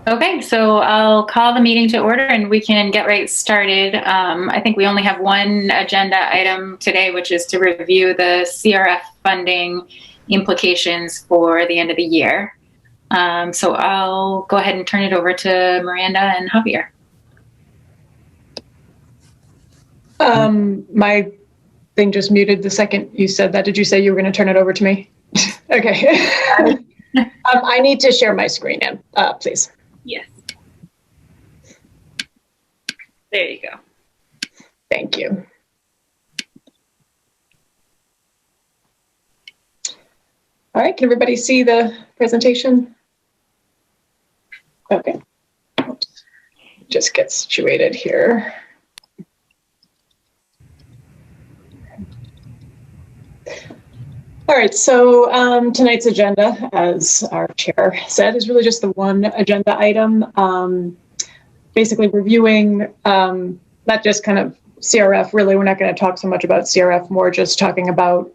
Okay, so I'll call the meeting to order and we can get right started. I think we only have one agenda item today, which is to review the CRF funding implications for the end of the year. So I'll go ahead and turn it over to Miranda and Javier. My thing just muted the second you said that. Did you say you were going to turn it over to me? Okay. I need to share my screen, please. Yes. There you go. Thank you. All right, can everybody see the presentation? Okay. Oops. Just get situated here. All right, so tonight's agenda, as our chair said, is really just the one agenda item. Basically reviewing not just kind of CRF, really, we're not going to talk so much about CRF, more just talking about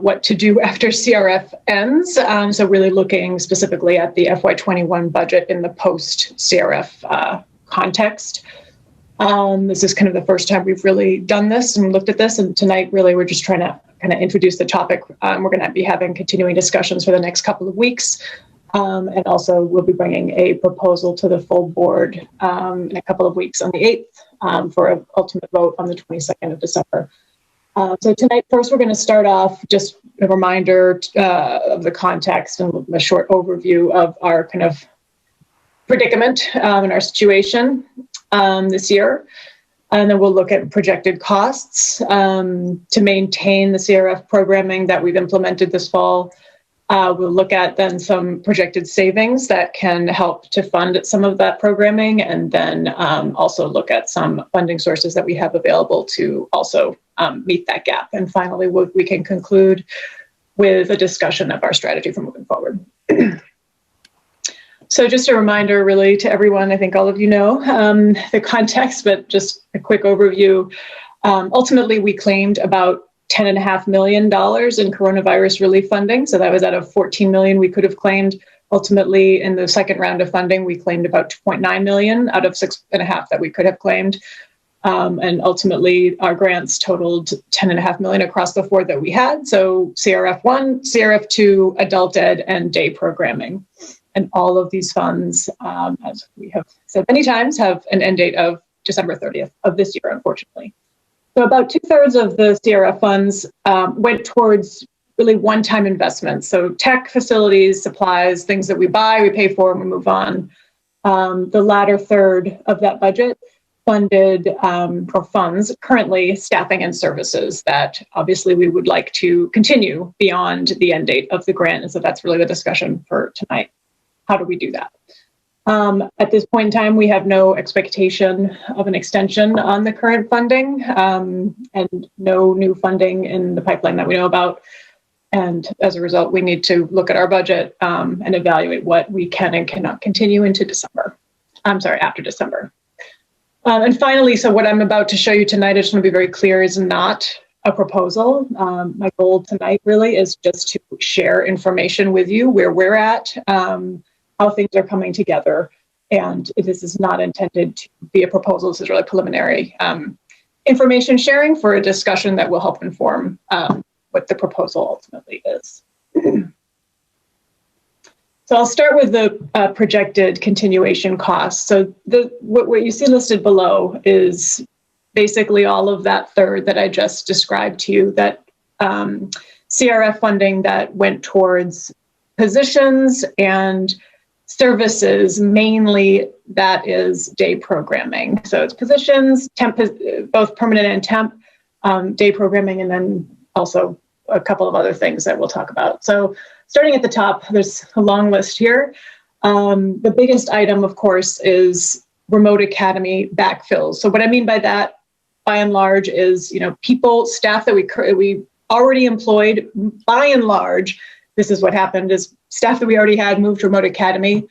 what to do after CRF ends. So really looking specifically at the FY21 budget in the post-CRF context. This is kind of the first time we've really done this and looked at this, and tonight really we're just trying to kind of introduce the topic. We're going to be having continuing discussions for the next couple of weeks, and also we'll be bringing a proposal to the full board in a couple of weeks on the 8th for an ultimate vote on the 22nd of December. So tonight, first we're going to start off just a reminder of the context and a short overview of our kind of predicament and our situation this year. And then we'll look at projected costs to maintain the CRF programming that we've implemented this fall. We'll look at then some projected savings that can help to fund some of that programming, and then also look at some funding sources that we have available to also meet that gap. And finally, we can conclude with a discussion of our strategy for moving forward. So just a reminder really to everyone, I think all of you know the context, but just a quick overview. Ultimately, we claimed about $10.5 million in coronavirus relief funding. So that was out of 14 million we could have claimed. Ultimately, in the second round of funding, we claimed about 2.9 million out of 6.5 that we could have claimed. And ultimately, our grants totaled 10.5 million across the four that we had. So CRF1, CRF2, adult ed, and day programming. And all of these funds, as we have said many times, have an end date of December 30th of this year, unfortunately. So about 2/3 of the CRF funds went towards really one-time investments. So tech, facilities, supplies, things that we buy, we pay for, and we move on. The latter third of that budget funded or funds currently staffing and services that obviously we would like to continue beyond the end date of the grant. And so that's really the discussion for tonight. How do we do that? At this point in time, we have no expectation of an extension on the current funding and no new funding in the pipeline that we know about. And as a result, we need to look at our budget and evaluate what we can and cannot continue into December. After December. And finally, so what I'm about to show you tonight, I just want to be very clear, is not a proposal. My goal tonight really is just to share information with you where we're at, how things are coming together. And this is not intended to be a proposal. This is really preliminary information sharing for a discussion that will help inform what the proposal ultimately is. So I'll start with the projected continuation costs. So what you see listed below is basically all of that third that I just described to you, that CRF funding that went towards positions and services, mainly that is day programming. So it's positions, temp, both permanent and temp, day programming, and then also a couple of other things that we'll talk about. So starting at the top, there's a long list here. The biggest item, of course, is remote academy backfills. So what I mean by that, by and large, is staff that we already employed. By and large, this is what happened: is staff that we already had moved to remote academy.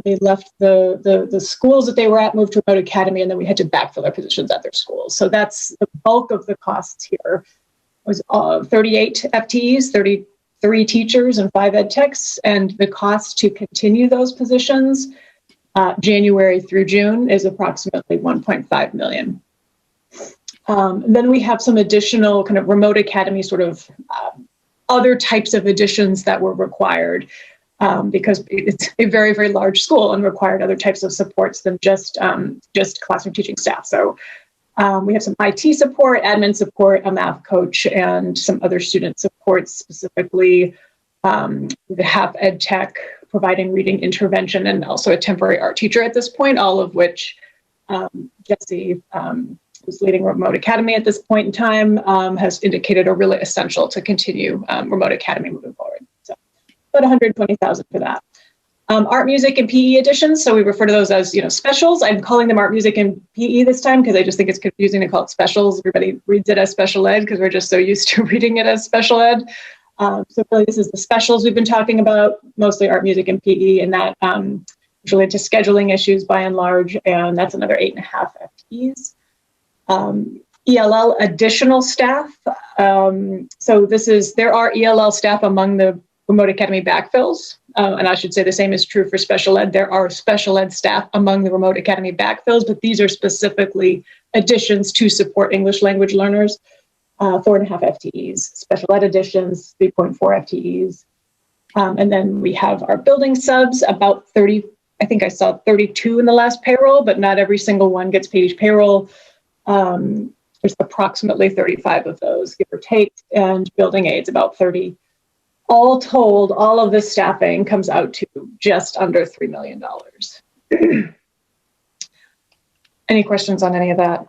They left the schools that they were at, moved to remote academy, and then we had to backfill their positions at their schools. So that's the bulk of the costs here. It was 38 FTEs, 3 teachers and 5 ed techs, and the cost to continue those positions January through June is approximately $1.5 million. Then we have some additional kind of remote academy sort of other types of additions that were required because it's a very, very large school and required other types of supports than just classroom teaching staff. So we have some IT support, admin support, a math coach, and some other student supports, specifically the half ed tech, providing reading intervention, and also a temporary art teacher at this point, all of which Jesse, who's leading Remote Academy at this point in time, has indicated are really essential to continue Remote Academy moving forward. So about $120,000 for that. Art, music, and PE additions. So we refer to those as, specials. I'm calling them art, music, and PE this time because I just think it's confusing to call it specials. Everybody reads it as special ed because we're just so used to reading it as special ed. So really this is the specials we've been talking about, mostly art, music, and PE, and that is related to scheduling issues by and large, and that's another 8.5 FTEs. ELL additional staff. So there are ELL staff among the Remote Academy backfills, and I should say the same is true for special ed. There are special ed staff among the Remote Academy backfills, but these are specifically additions to support English language learners. 4.5 FTEs, special ed additions, 3.4 FTEs. And then we have our building subs, about 30, I think I saw 32 in the last payroll, but not every single one gets paid each payroll. There's approximately 35 of those, give or take, and building aides, about 30. All told, all of this staffing comes out to just under $3 million. Any questions on any of that?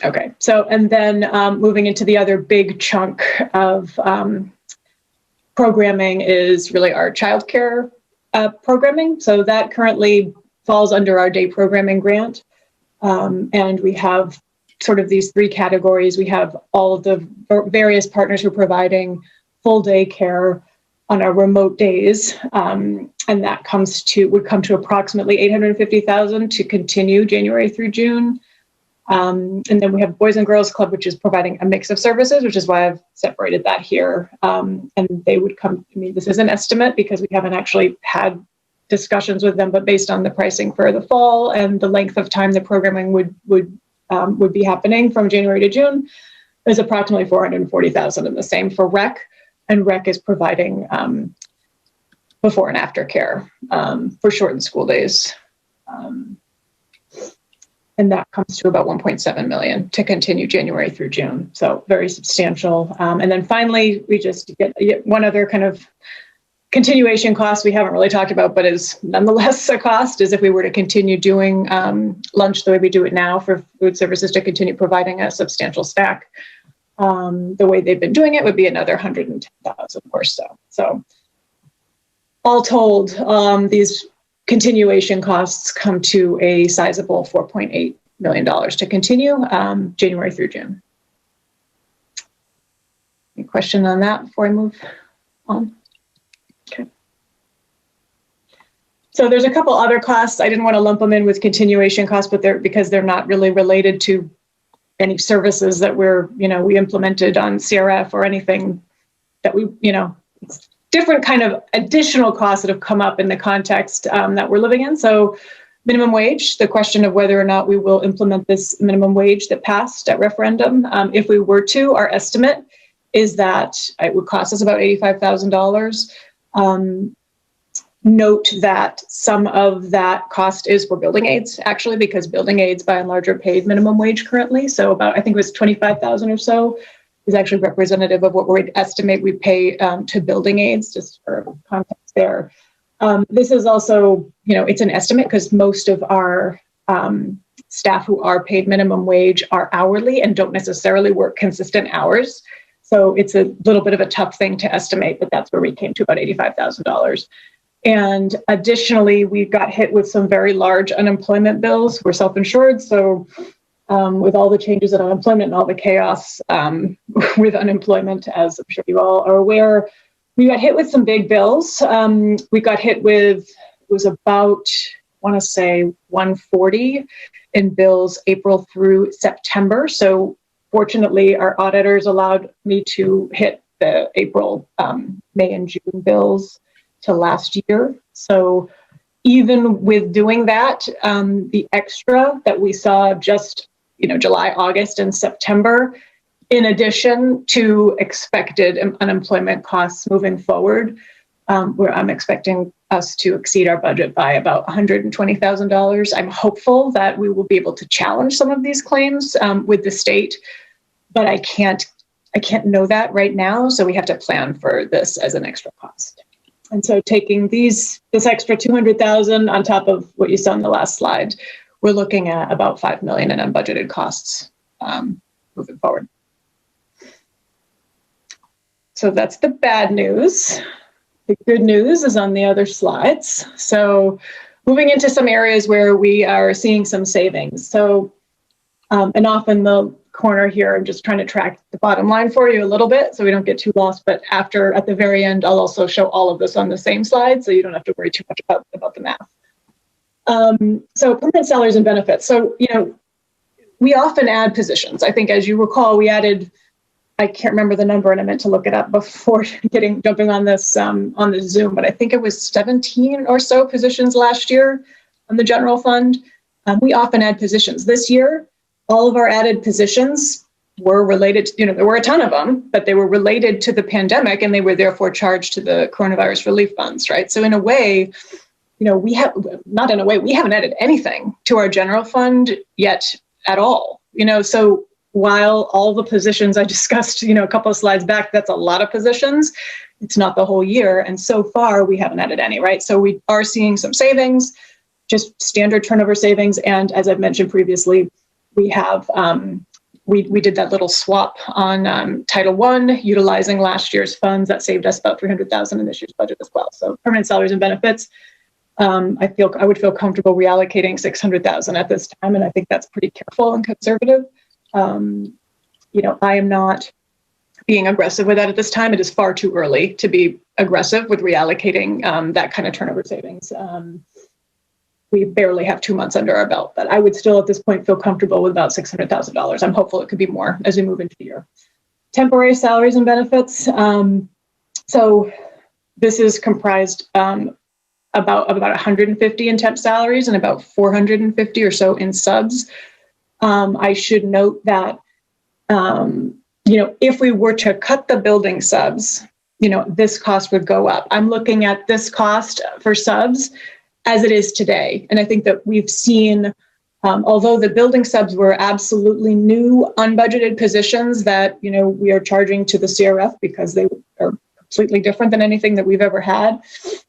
Okay, so, and then moving into the other big chunk of programming is really our childcare programming. So that currently falls under our day programming grant. And we have sort of these 3 categories. We have all of the various partners who are providing full day care on our remote days. And that would come to approximately $850,000 to continue January through June. And then we have Boys and Girls Club, which is providing a mix of services, which is why I've separated that here. And they would come, this is an estimate because we haven't actually had discussions with them, but based on the pricing for the fall and the length of time the programming would be happening from January to June, there's approximately $440,000, and the same for REC. And REC is providing before and after care for shortened school days. And that comes to about $1.7 million to continue January through June. So very substantial. And then finally, we just get one other kind of continuation cost we haven't really talked about, but is nonetheless a cost, is if we were to continue doing lunch the way we do it now for food services to continue providing a substantial stack. The way they've been doing it would be another $110,000 or so. So all told, these continuation costs come to a sizable $4.8 million to continue January through June. Any question on that before I move on? Okay. So there's a couple other costs. I didn't want to lump them in with continuation costs, but because they're not really related to any services that we implemented on CRF or anything that it's different kind of additional costs that have come up in the context that we're living in. So minimum wage, the question of whether or not we will implement this minimum wage that passed at referendum. If we were to, our estimate is that it would cost us about $85,000. Note that some of that cost is for building aids, actually, because building aids by and large are paid minimum wage currently. So about, I think it was $25,000 or so is actually representative of what we estimate we pay to building aids, just for context there. This is also, it's an estimate because most of our staff who are paid minimum wage are hourly and don't necessarily work consistent hours. So it's a little bit of a tough thing to estimate, but that's where we came to about $85,000. And additionally, we got hit with some very large unemployment bills. We're self-insured, so with all the changes in unemployment and all the chaos with unemployment, as I'm sure you all are aware, we got hit with some big bills. We got hit with, it was about, I want to say 140 in bills April through September. So Fortunately, our auditors allowed me to hit the April, May, and June bills to last year. So even with doing that, the extra that we saw just, July, August, and September, in addition to expected unemployment costs moving forward, where I'm expecting us to exceed our budget by about $120,000. I'm hopeful that we will be able to challenge some of these claims with the state, but I can't know that right now. So we have to plan for this as an extra cost. And so taking this extra $200,000 on top of what you saw in the last slide, we're looking at about $5 million in unbudgeted costs moving forward. So that's the bad news. The good news is on the other slides. So moving into some areas where we are seeing some savings. So, and off in the corner here, I'm just trying to track the bottom line for you a little bit so we don't get too lost. But at the very end, I'll also show all of this on the same slide so you don't have to worry too much about the math. So permanent salaries and benefits. So, we often add positions. I think, as you recall, we added, I can't remember the number and I meant to look it up before jumping on this Zoom, but I think it was 17 or so positions last year on the general fund. We often add positions. This year, all of our added positions were related to, there were a ton of them, but they were related to the pandemic and they were therefore charged to the coronavirus relief funds, right? So in a way, we haven't added anything to our general fund yet at all, so while all the positions I discussed, a couple of slides back, that's a lot of positions. It's not the whole year. And so far we haven't added any, right? So we are seeing some savings, just standard turnover savings. And as I've mentioned previously, we have, we did that little swap on Title I, utilizing last year's funds. That saved us about $300,000 in this year's budget as well. So permanent salaries and benefits, I would feel comfortable reallocating $600,000 at this time. And I think that's pretty careful and conservative. I am not being aggressive with that at this time. It is far too early to be aggressive with reallocating that kind of turnover savings. We barely have 2 months under our belt, but I would still at this point feel comfortable with about $600,000. I'm hopeful it could be more as we move into the year. Temporary salaries and benefits. So this is comprised about 150 in temp salaries and about 450 or so in subs. I should note that, if we were to cut the building subs, this cost would go up. I'm looking at this cost for subs as it is today. And I think that we've seen, although the building subs were absolutely new unbudgeted positions that, we are charging to the CRF because they are completely different than anything that we've ever had.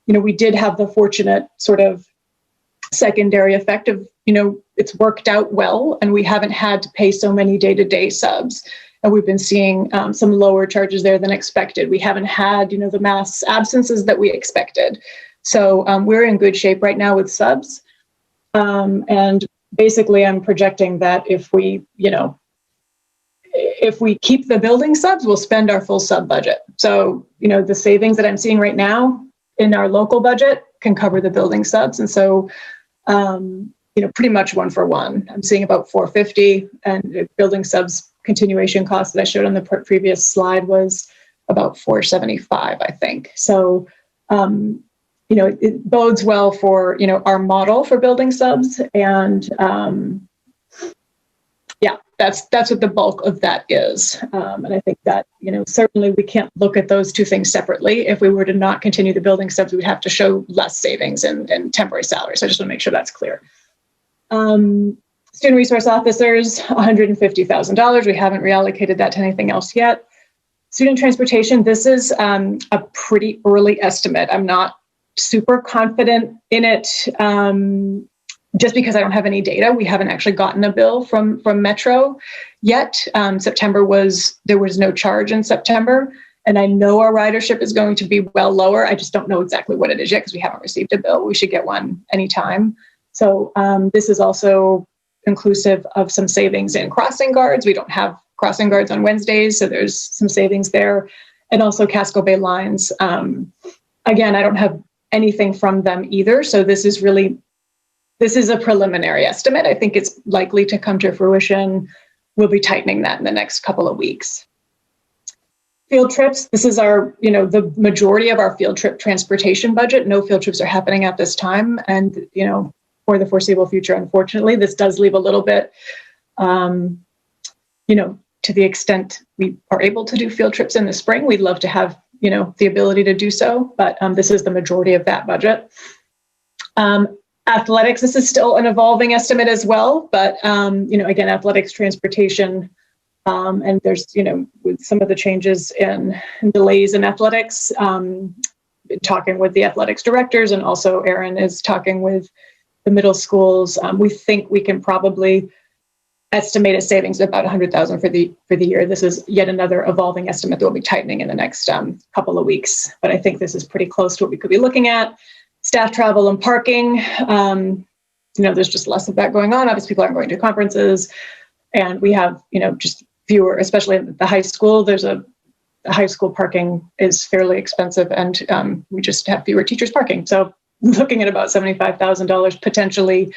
We did have the fortunate sort of secondary effect of, it's worked out well and we haven't had to pay so many day-to-day subs. And we've been seeing some lower charges there than expected. We haven't had, the mass absences that we expected. So we're in good shape right now with subs. And basically I'm projecting that if we keep the building subs, we'll spend our full sub budget. So, the savings that I'm seeing right now in our local budget can cover the building subs. And so, pretty much one for one. I'm seeing about 450, and building subs continuation costs that I showed on the previous slide was about 475, I think. So, it bodes well for, our model for building subs. And that's what the bulk of that is. And I think that, certainly we can't look at those two things separately. If we were to not continue the building subs, we would have to show less savings in temporary salaries. So I just want to make sure that's clear. Student resource officers, $150,000. We haven't reallocated that to anything else yet. Student transportation, this is a pretty early estimate. I'm not super confident in it. Just because I don't have any data. We haven't actually gotten a bill from Metro yet. There was no charge in September. And I know our ridership is going to be well lower. I just don't know exactly what it is yet because we haven't received a bill. We should get one anytime. So this is also inclusive of some savings in crossing guards. We don't have crossing guards on Wednesdays, so there's some savings there. And also Casco Bay lines. Again, I don't have anything from them either. So this is a preliminary estimate. I think it's likely to come to fruition we'll be tightening that in the next couple of weeks. Field trips, this is our, the majority of our field trip transportation budget. No field trips are happening at this time. And, for the foreseeable future, unfortunately, this does leave a little bit, to the extent we are able to do field trips in the spring, we'd love to have, the ability to do so. But this is the majority of that budget. Athletics, this is still an evolving estimate as well. But, again, athletics, transportation, and there's, with some of the changes and delays in athletics, talking with the athletics directors, and also Erin is talking with the middle schools. We think we can probably estimate a savings of about $100,000 for the year. This is yet another evolving estimate that we'll be tightening in the next couple of weeks. But I think this is pretty close to what we could be looking at. Staff travel and parking, there's just less of that going on. Obviously, people aren't going to conferences, and we have, just fewer, especially at the high school. The high school parking is fairly expensive, and we just have fewer teachers parking. So looking at about $75,000 potentially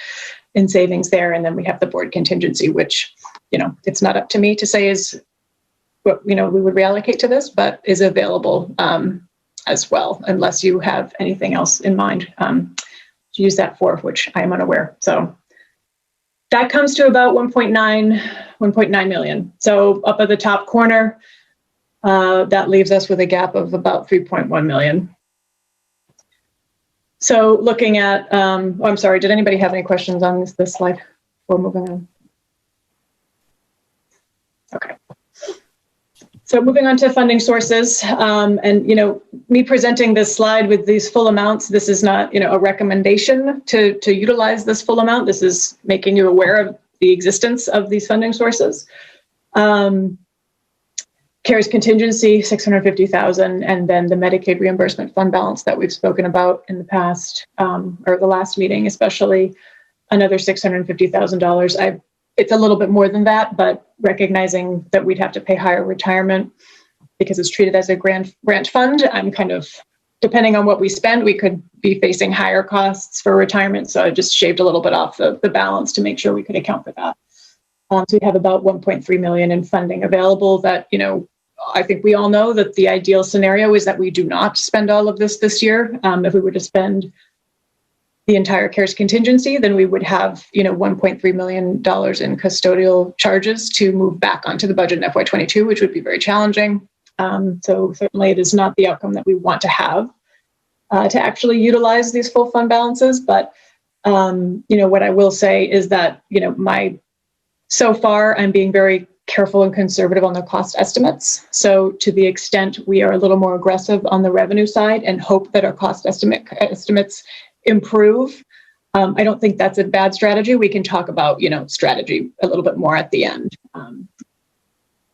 in savings there. And then we have the board contingency, which, it's not up to me to say is what, we would reallocate to this, but is available as well, unless you have anything else in mind to use that for, which I am unaware. So that comes to about 1.9 million. So up at the top corner, that leaves us with a gap of about 3.1 million. So looking at, I'm sorry, did anybody have any questions on this slide before moving on? Okay. So moving on to funding sources, and me presenting this slide with these full amounts, this is not a recommendation to utilize this full amount. This is making you aware of the existence of these funding sources. CARES contingency, $650,000, and then the Medicaid reimbursement fund balance that we've spoken about in the past, or the last meeting, especially another $650,000. It's a little bit more than that, but recognizing that we'd have to pay higher retirement because it's treated as a grant fund, I'm kind of, depending on what we spend, we could be facing higher costs for retirement. So I just shaved a little bit off the balance to make sure we could account for that. So we have about 1.3 million in funding available that, I think we all know that the ideal scenario is that we do not spend all of this year. If we were to spend the entire CARES contingency, then we would have, $1.3 million in custodial charges to move back onto the budget in FY22, which would be very challenging. So certainly it is not the outcome that we want to have to actually utilize these full fund balances. But, what I will say is that, so far, I'm being very careful and conservative on the cost estimates. So to the extent we are a little more aggressive on the revenue side and hope that our cost estimates improve, I don't think that's a bad strategy. We can talk about, strategy a little bit more at the end.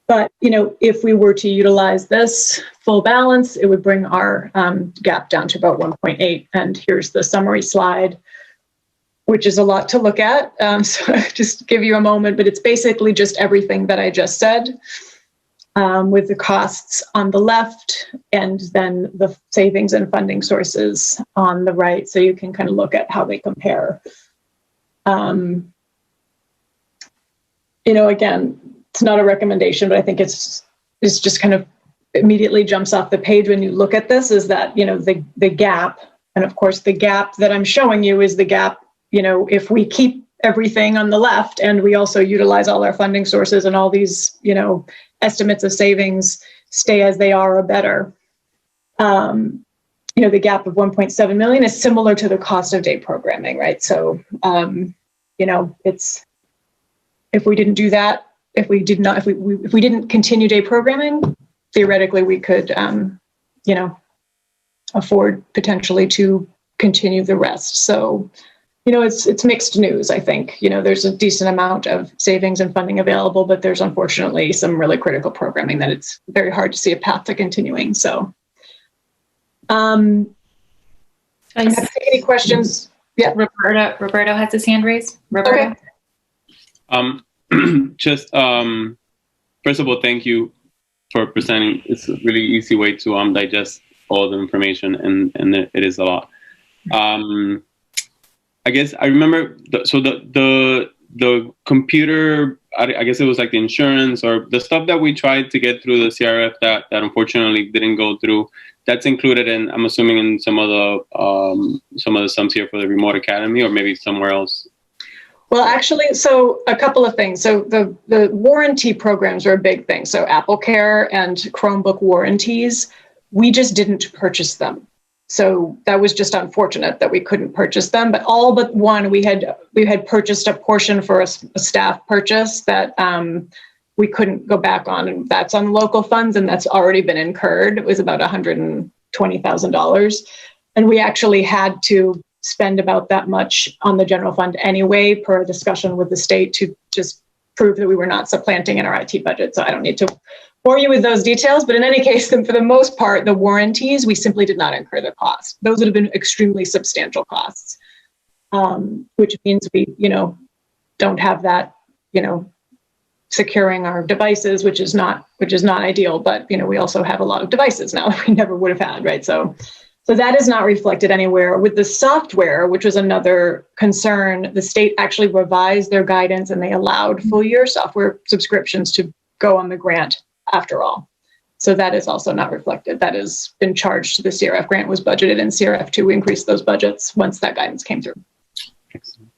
But, if we were to utilize this full balance, it would bring our gap down to about 1.8. And here's the summary slide, which is a lot to look at. So just give you a moment, but it's basically just everything that I just said, with the costs on the left and then the savings and funding sources on the right. So you can kind of look at how they compare. Again, it's not a recommendation, but I think it's just kind of immediately jumps off the page when you look at this is that, the gap, and of course the gap that I'm showing you is the gap, if we keep everything on the left and we also utilize all our funding sources and all these, estimates of savings stay as they are or better. The gap of 1.7 million is similar to the cost of day programming, right? So, it's, if we didn't do that, if we didn't continue day programming, theoretically we could, afford potentially to continue the rest. So, it's mixed news, I think. There's a decent amount of savings and funding available, but there's unfortunately some really critical programming that it's very hard to see a path to continuing. So, any questions? Yeah. Roberto has his hand raised. Roberto. Okay. Just, first of all, thank you for presenting. It's a really easy way to digest all the information, and it is a lot. I guess I remember, the computer I guess it was like the insurance or the stuff that we tried to get through the CRF that unfortunately didn't go through. That's included in, I'm assuming, in some of the sums here for the remote academy, or maybe somewhere else. Well, actually, so a couple of things. So the warranty programs are a big thing. So AppleCare and Chromebook warranties, we just didn't purchase them. So that was just unfortunate that we couldn't purchase them. But all but one, we had purchased a portion for a staff purchase that we couldn't go back on, and that's on local funds, and that's already been incurred. It was about $120,000, and we actually had to spend about that much on the general fund anyway, per a discussion with the state, to just prove that we were not supplanting in our IT budget. So I don't need to bore you with those details, but in any case, for the most part, the warranties, we simply did not incur the cost. Those would have been extremely substantial costs, which means we, don't have that, securing our devices, which is not ideal, but, we also have a lot of devices now that we never would have had, right? So that is not reflected anywhere. With the software, which was another concern, the state actually revised their guidance, and they allowed full year software subscriptions to go on the grant after all. So that is also not reflected. That has been charged to the CRF. Grant was budgeted in CRF to increase those budgets once that guidance came through. Excellent.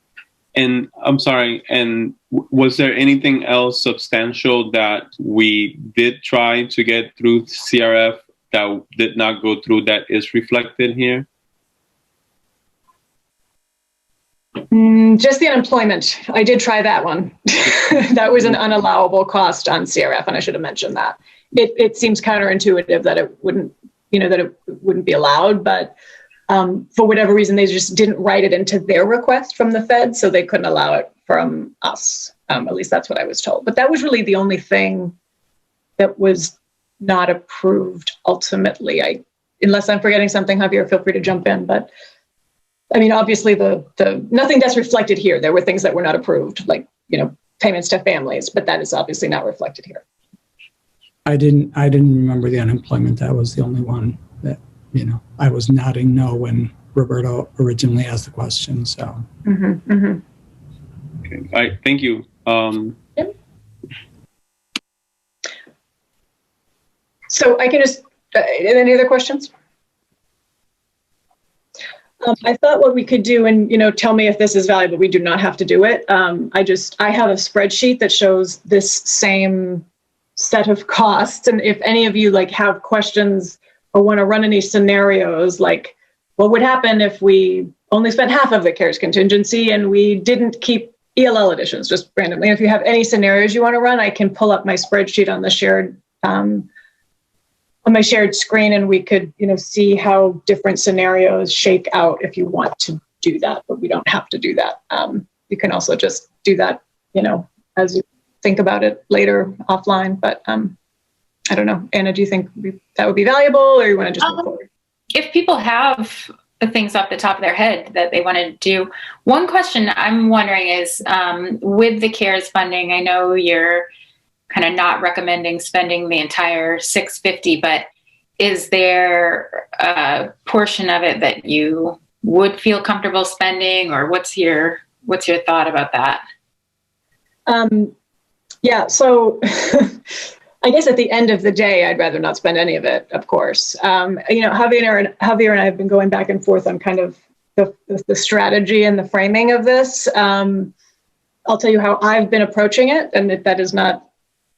And I'm sorry, and was there anything else substantial that we did try to get through CRF that did not go through that is reflected here? Just the unemployment. I did try that one. That was an unallowable cost on CRF, and I should have mentioned that. It seems counterintuitive that it wouldn't, that it wouldn't be allowed, but for whatever reason, they just didn't write it into their request from the Fed, so they couldn't allow it from us. At least that's what I was told. But that was really the only thing that was not approved ultimately. Unless I'm forgetting something, Javier, feel free to jump in. But I mean, obviously, the nothing that's reflected here. There were things that were not approved, like payments to families, but that is obviously not reflected here. I didn't remember the unemployment. That was the only one that I was nodding no when Roberto originally asked the question. So. Mm-hmm, mm-hmm. Okay. All right. Thank you. Yep. So I can just. Any other questions? I thought what we could do, and tell me if this is valuable. We do not have to do it. I have a spreadsheet that shows this same set of costs, and if any of you have questions or want to run any scenarios, like what would happen if we only spent half of the CARES contingency and we didn't keep ELL editions, just randomly. If you have any scenarios you want to run, I can pull up my spreadsheet on the shared on my shared screen, and we could, see how different scenarios shake out if you want to do that, but we don't have to do that. You can also just do that, as you think about it later offline. But I don't know, Anna, do you think that would be valuable, or you want to just move forward? If people have things off the top of their head that they want to do, one question I'm wondering is, with the CARES funding, I know you're kind of not recommending spending the entire $650, but is there a portion of it that you would feel comfortable spending, or what's your thought about that? Yeah, so I guess at the end of the day, I'd rather not spend any of it, of course. Javier and I have been going back and forth on kind of the strategy and the framing of this. I'll tell you how I've been approaching it, and that is not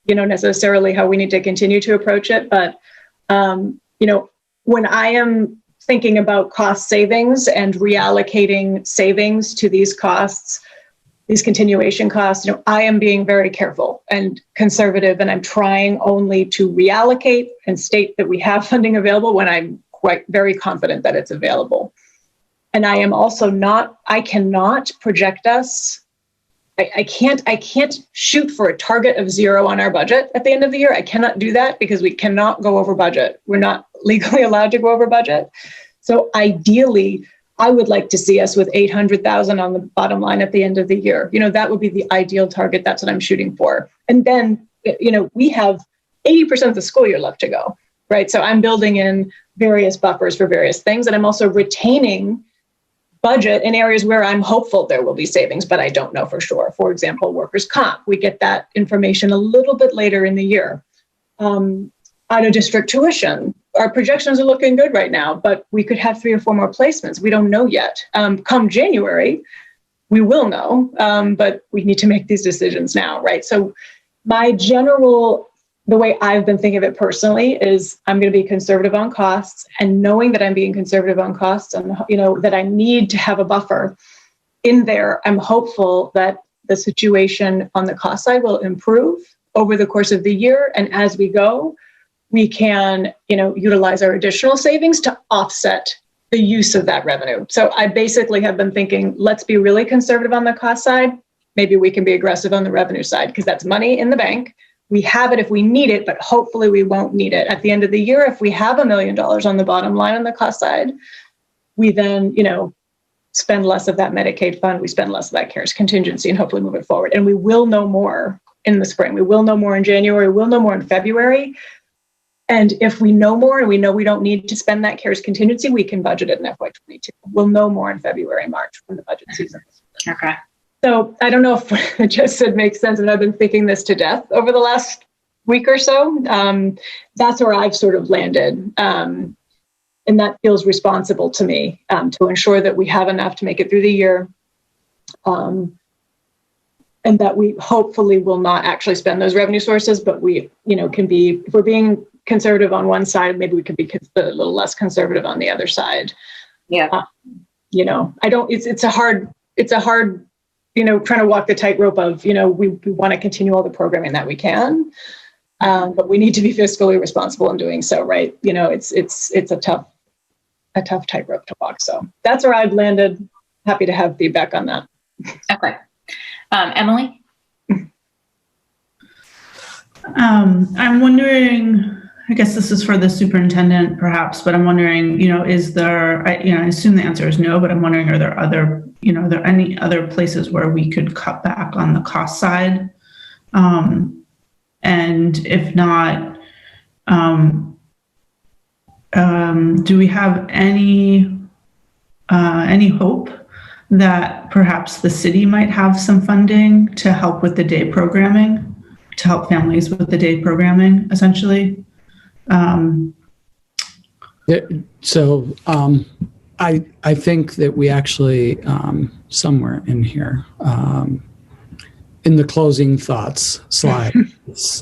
necessarily how we need to continue to approach it. But, when I am thinking about cost savings and reallocating savings to these costs, these continuation costs, I am being very careful and conservative, and I'm trying only to reallocate and state that we have funding available when I'm very confident that it's available. And I am also I cannot project us. I can't shoot for a target of 0 on our budget at the end of the year. I cannot do that because we cannot go over budget. We're not legally allowed to go over budget. So ideally, I would like to see us with 800,000 on the bottom line at the end of the year. That would be the ideal target. That's what I'm shooting for. And then, we have 80% of the school year left to go, right? So I'm building in various buffers for various things. And I'm also retaining budget in areas where I'm hopeful there will be savings, but I don't know for sure. For example, workers' comp, we get that information a little bit later in the year. Out of district tuition, our projections are looking good right now, but we could have 3 or 4 more placements. We don't know yet. Come January, we will know, but we need to make these decisions now, right? So the way I've been thinking of it personally is I'm going to be conservative on costs, and knowing that I'm being conservative on costs and, that I need to have a buffer in there, I'm hopeful that the situation on the cost side will improve over the course of the year. And as we go, we can, utilize our additional savings to offset the use of that revenue. So I basically have been thinking, let's be really conservative on the cost side. Maybe we can be aggressive on the revenue side, because that's money in the bank. We have it if we need it, but hopefully we won't need it. At the end of the year, if we have $1 million on the bottom line on the cost side, we then, spend less of that Medicaid fund, we spend less of that CARES contingency, and hopefully move it forward. And we will know more in the spring. We will know more in January. We'll know more in February. And if we know more and we know we don't need to spend that CARES contingency, we can budget it in FY22. We'll know more in February and March when the budget season is. Okay. So I don't know if what I just said makes sense, and I've been thinking this to death over the last week or so. That's where I've sort of landed. And that feels responsible to me, to ensure that we have enough to make it through the year. And that we hopefully will not actually spend those revenue sources, but we, can be, if we're being conservative on one side, maybe we could be a little less conservative on the other side. Yeah. It's a hard, trying to walk the tightrope of, we want to continue all the programming that we can, but we need to be fiscally responsible in doing so, right? It's a tough tightrope to walk. So that's where I've landed. Happy to have feedback on that. Okay. Emily? I'm wondering, I guess this is for the superintendent perhaps, but I'm wondering, is there, I assume the answer is no, but I'm wondering, are there any other places where we could cut back on the cost side? And if not, do we have any hope that perhaps the city might have some funding to help with the day programming, to help families with the day programming, essentially? I think that we actually, somewhere in here, in the closing thoughts slide,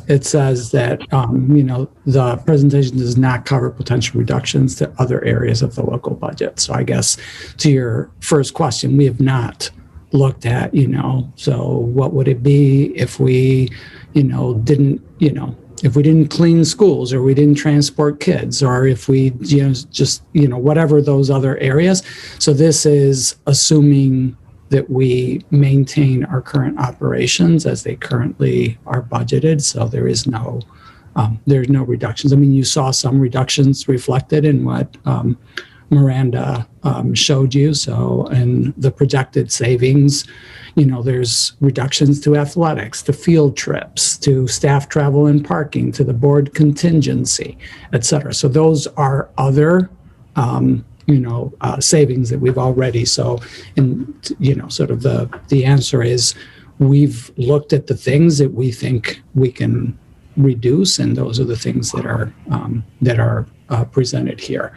it says that, the presentation does not cover potential reductions to other areas of the local budget. So I guess to your first question, we have not looked at, so what would it be if we, didn't, if we didn't clean schools, or we didn't transport kids, or if we, just, whatever those other areas. So this is assuming that we maintain our current operations as they currently are budgeted. So there's no reductions. I mean, you saw some reductions reflected in what Miranda showed you. So in the projected savings, there's reductions to athletics, to field trips, to staff travel and parking, to the board contingency, et cetera. So those are other savings that we've already, sort of the answer is we've looked at the things that we think we can reduce, and those are the things that are presented here.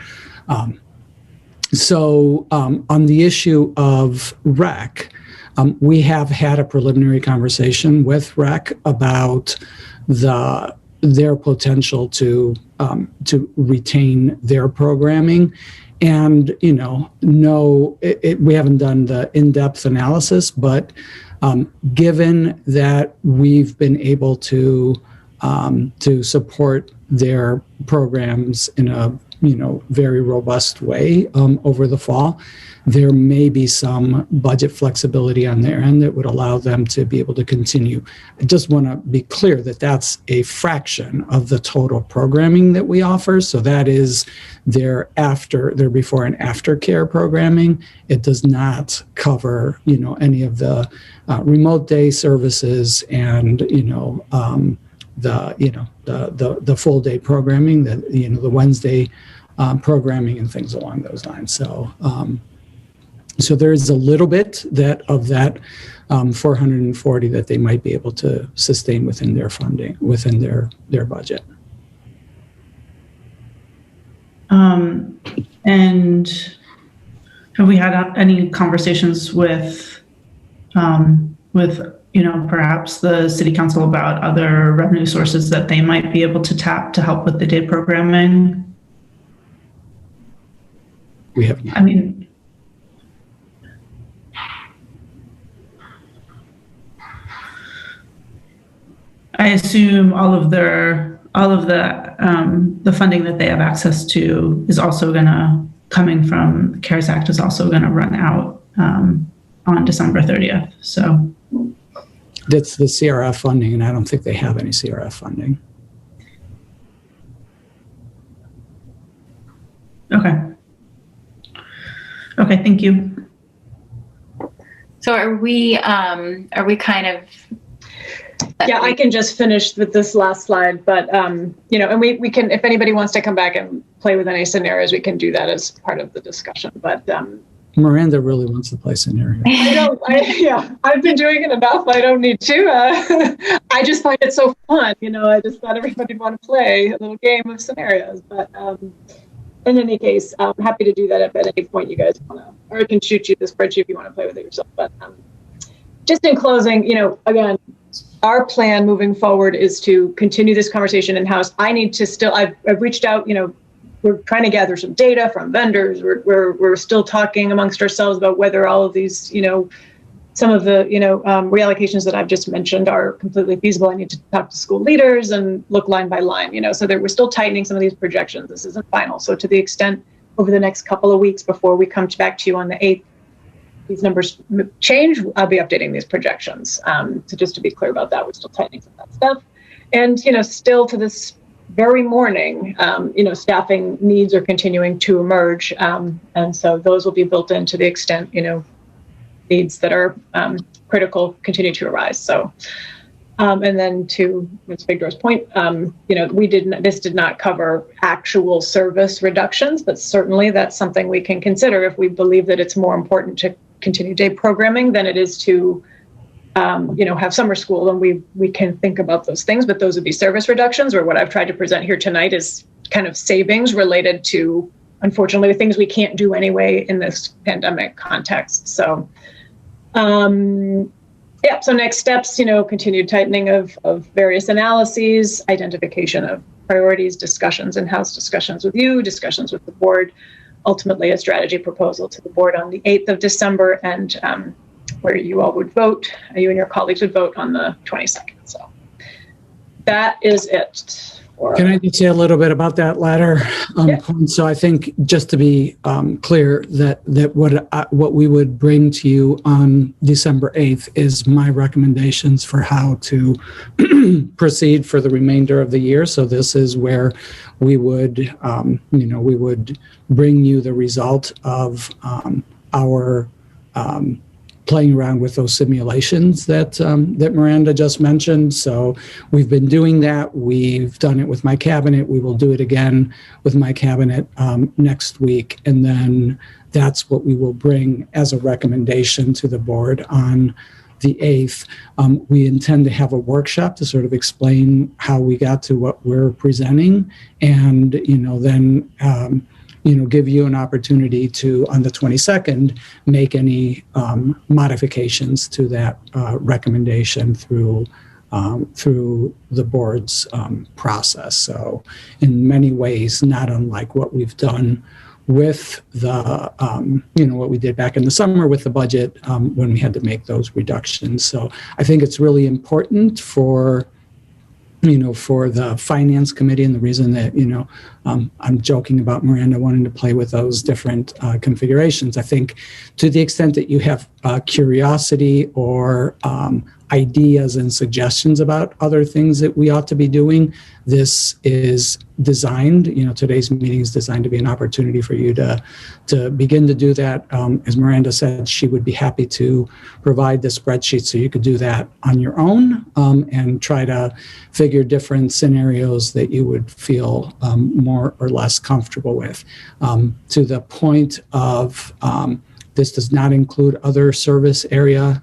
So on the issue of REC, we have had a preliminary conversation with REC about their potential to retain their programming. And, we haven't done the in-depth analysis, but given that we've been able to support their programs in a very robust way over the fall, there may be some budget flexibility on their end that would allow them to be able to continue. I just want to be clear that that's a fraction of the total programming that we offer. So that is their before and after care programming. It does not cover, any of the remote day services and, the full day programming, the Wednesday programming and things along those lines. So, So there is a little bit of that 440 that they might be able to sustain within their funding, within their budget. And have we had any conversations with perhaps the city council about other revenue sources that they might be able to tap to help with the day programming? We have not. I mean, I assume all of the funding that they have access to is also coming from the CARES Act is also going to run out on December 30th. So that's the CRF funding, and I don't think they have any CRF funding. Okay, thank you. So are we kind of? Yeah, I can just finish with this last slide, but and we can, if anybody wants to come back and play with any scenarios, we can do that as part of the discussion. But Miranda really wants to play scenario. I've been doing it enough. I don't need to. I just find it so fun. I just thought everybody'd want to play a little game of scenarios. But in any case, I'm happy to do that if at any point you guys want to, or I can shoot you the spreadsheet if you want to play with it yourself. But just in closing, again, our plan moving forward is to continue this conversation in-house. I need to still, I've reached out, we're trying to gather some data from vendors. We're still talking amongst ourselves about whether all of these, some of the, reallocations that I've just mentioned are completely feasible. I need to talk to school leaders and look line by line, so that we're still tightening some of these projections. This isn't final. So to the extent over the next couple of weeks before we come back to you on the 8th, these numbers change, I'll be updating these projections. So just to be clear about that, we're still tightening some of that stuff. And, still to this very morning, staffing needs are continuing to emerge. And so those will be built in to the extent, needs that are critical continue to arise. So, and then to Ms. Figdor's point, this did not cover actual service reductions, but certainly that's something we can consider if we believe that it's more important to continue day programming than it is to, have summer school. And we can think about those things, but those would be service reductions, or what I've tried to present here tonight is kind of savings related to, unfortunately, things we can't do anyway in this pandemic context. So, so next steps, continued tightening of various analyses, identification of priorities, discussions, in-house discussions with you, discussions with the board, ultimately a strategy proposal to the board on the 8th of December, and where you all would vote, you and your colleagues would vote on the 22nd. So that is it. Can I just say a little bit about that latter point? So I think just to be clear that what we would bring to you on December 8th is my recommendations for how to proceed for the remainder of the year. So this is where we would, we would bring you the result of our playing around with those simulations that Miranda just mentioned. So we've been doing that. We've done it with my cabinet. We will do it again with my cabinet next week. And then that's what we will bring as a recommendation to the board on the 8th. We intend to have a workshop to sort of explain how we got to what we're presenting, and then give you an opportunity to, on the 22nd, make any modifications to that recommendation through the board's process. So in many ways, not unlike what we've done with the, what we did back in the summer with the budget when we had to make those reductions. So I think it's really important for the finance committee, and the reason that, I'm joking about Miranda wanting to play with those different configurations. I think to the extent that you have curiosity or ideas and suggestions about other things that we ought to be doing, this is designed, today's meeting is designed to be an opportunity for you to begin to do that. As Miranda said, she would be happy to provide the spreadsheet so you could do that on your own and try to figure different scenarios that you would feel more or less comfortable with. To the point of This does not include other service area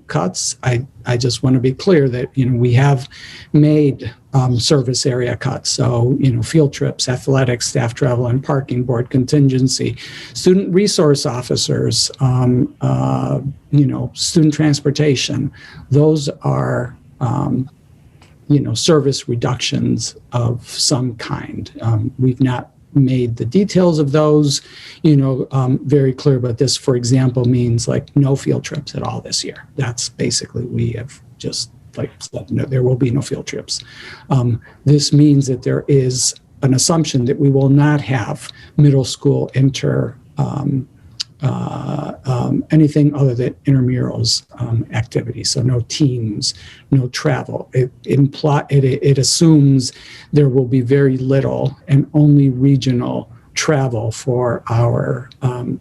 cuts. I just want to be clear that, we have made service area cuts. So, field trips, athletics, staff travel and parking, board contingency, student resource officers, student transportation. Those are, service reductions of some kind. We've not made the details of those, very clear, but this, for example, means like no field trips at all this year. That's basically, we have just said, no, there will be no field trips. This means that there is an assumption that we will not have middle school anything other than intramurals activities. So no teams, no travel. It assumes there will be very little and only regional travel for our